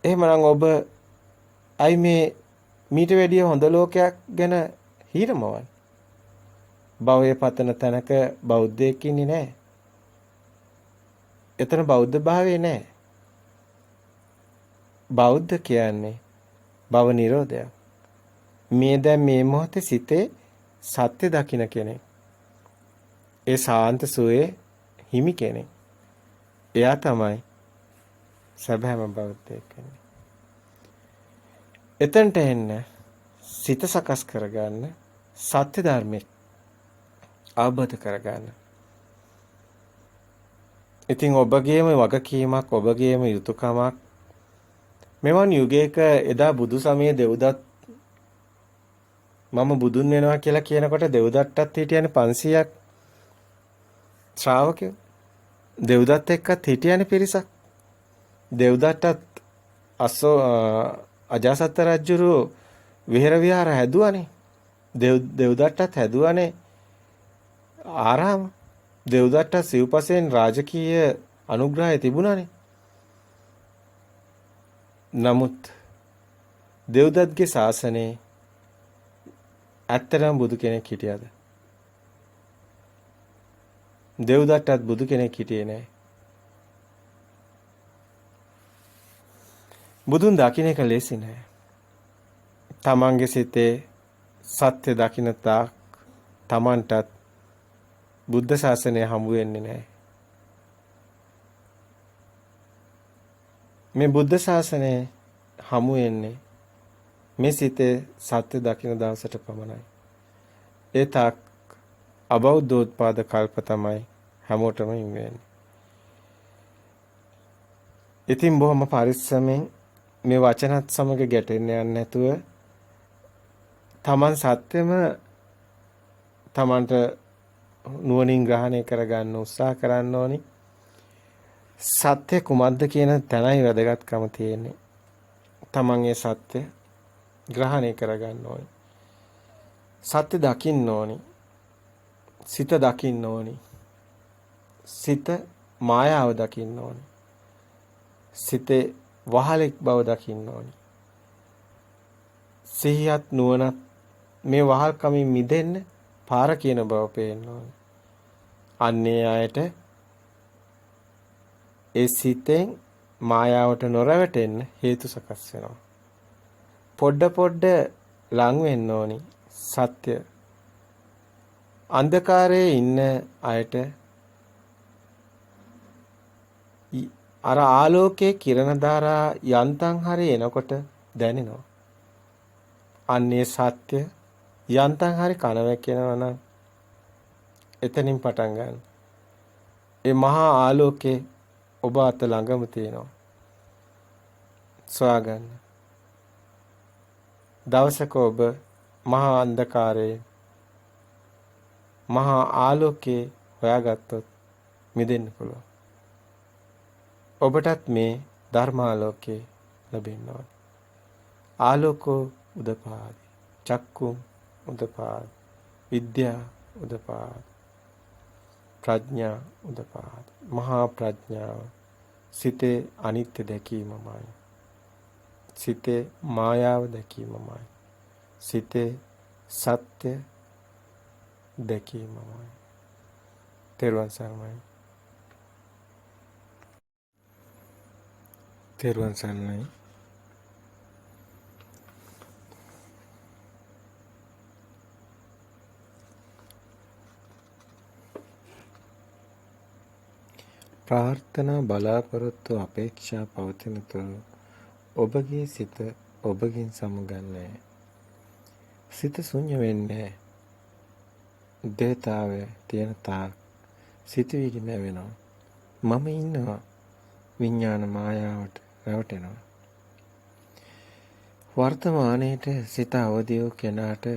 එහෙමනම් ඔබ අයි මේ මීට වැඩිය හොඳ ලෝකයක් ගැන හිරමවන්නේ. භවයේ පතන තැනක බෞද්ධයෙක් ඉන්නේ නැහැ. එතන බෞද්ධ භාවයේ නැහැ. බෞද්ධ කියන්නේ භව නිරෝධයක්. මේ දැන් මේ මොහොතේ සිතේ සත්‍ය දකින්න කෙනෙක්. ඒ සාන්ත සෝයේ හිමි කෙනෙක්. එයා තමයි සැබෑම බෞද්ධයෙක් වෙන්නේ. එතනට එන්න සිත සකස් කරගන්න සත්‍ය ධර්මයේ අවබෝධ කරගන්න. ඉතින් ඔබගේම වගකීමක්, ඔබගේම යුතුයකමක් මෙවන් යුගයක එදා බුදු සමයේ දෙව්දත් මම බුදුන් වෙනවා කියලා කියනකොට දෙව්දත්තත් හිටියනේ 500ක් ශ්‍රාවකයෝ. දෙව්දත් එක්කත් හිටියනේ පිරිසක්. දෙව්දත්තත් අජාසත් රජුරු විහෙර විහාර හැදුවානේ. දෙව්දත්තත් හැදුවානේ ආරාම. දෙව්දත්තත් සිව්පසෙන් රාජකීය අනුග්‍රහය තිබුණානේ. නමුත් දෙව්දත්ගේ ශාසනයේ ඇත්තටම බුදු කෙනෙක් හිටියද? දෙව්දත්තත් බුදු කෙනෙක් හිටියේ නැහැ. බුදුන් දකින්න එක ලේසි නෑ. තමන්ගේ සිතේ සත්‍ය දකින්න තාක් තමන්ටත් බුද්ධ ශාසනය හමු වෙන්නේ නෑ. මේ බුද්ධ ශාසනය හමු වෙන්නේ මේ සිතේ සත්‍ය දකින්න දවසට පමණයි. ඒ තාක් අබෞද්ධෝත්පාද කල්ප තමයි හැමෝටම ඉන්නේ. ඉතින් බොහොම පරිස්සමෙන් මේ වචනත් සමග ගැටෙන්න යන්නේ නැතුව තමන් සත්‍යෙම තමන්ට නුවණින් ග්‍රහණය කරගන්න උත්සාහ කරන්න ඕනි. සත්‍ය කුමක්ද කියන තැනයි වැදගත්කම තියෙන්නේ. තමන් ඒ සත්‍ය ග්‍රහණය කරගන්න ඕනි. සත්‍ය දකින්න ඕනි. සිත දකින්න ඕනි. සිත මායාව දකින්න ඕනි. සිතේ වහලෙක් බව දකින්න ඕනි. සිහියත් නුවණත් මේ වහල්කමින් මිදෙන්න පාර කියන බව පේන්න ඕනි. අන්නේ අයට ඒ සිතෙන් මායාවට නොරවටෙන්න හේතු සකස් වෙනවා. පොඩ ලං වෙන්න ඕනි සත්‍ය. අන්ධකාරයේ ඉන්න අයට අර ආලෝකයේ කිරණ ධාරා යන්තම් හරි එනකොට දැනෙනවා. අන්නේ සත්‍ය යන්තම් හරි කන වැක්කෙනවා නම් එතනින් පටන් ගන්න. ඒ මහා ආලෝකේ ඔබ අත ළඟම තියෙනවා. සොයාගන්න. දවසක ඔබ මහා අන්ධකාරයේ මහා ආලෝකේ හොයාගත්තොත් මිදෙන්න පුළුවන්. ඔබටත් මේ ධර්මාලෝකේ ලැබෙන්න ඕන. ආලෝකෝ උදපාදි චක්කුම් උදපාදි විද්‍යා උදපාදි ප්‍රඥා උදපාදි මහා ප්‍රඥාව සිතේ අනිත්‍ය දැකීමමයි. සිතේ මායාව දැකීමමයි. සිතේ සත්‍ය දැකීමමයි. තෙරුවන් සරණයි. තෙරුවන් සරණයි. ප්‍රාර්ථනා බලාපොරොත්තු අපේක්ෂා පවතින තුරු ඔබගේ සිත ඔබගෙන් සමුගන්නේ. සිත ශුන්‍ය වෙන්නේ. දේතාවය තියෙන තාක් සිතුවිලි නැවෙනවා. මම ඉන්නවා. විඥාන මායාවට රැවටෙනවා. වර්තමානයේට සිත අවදි වූ කෙනාට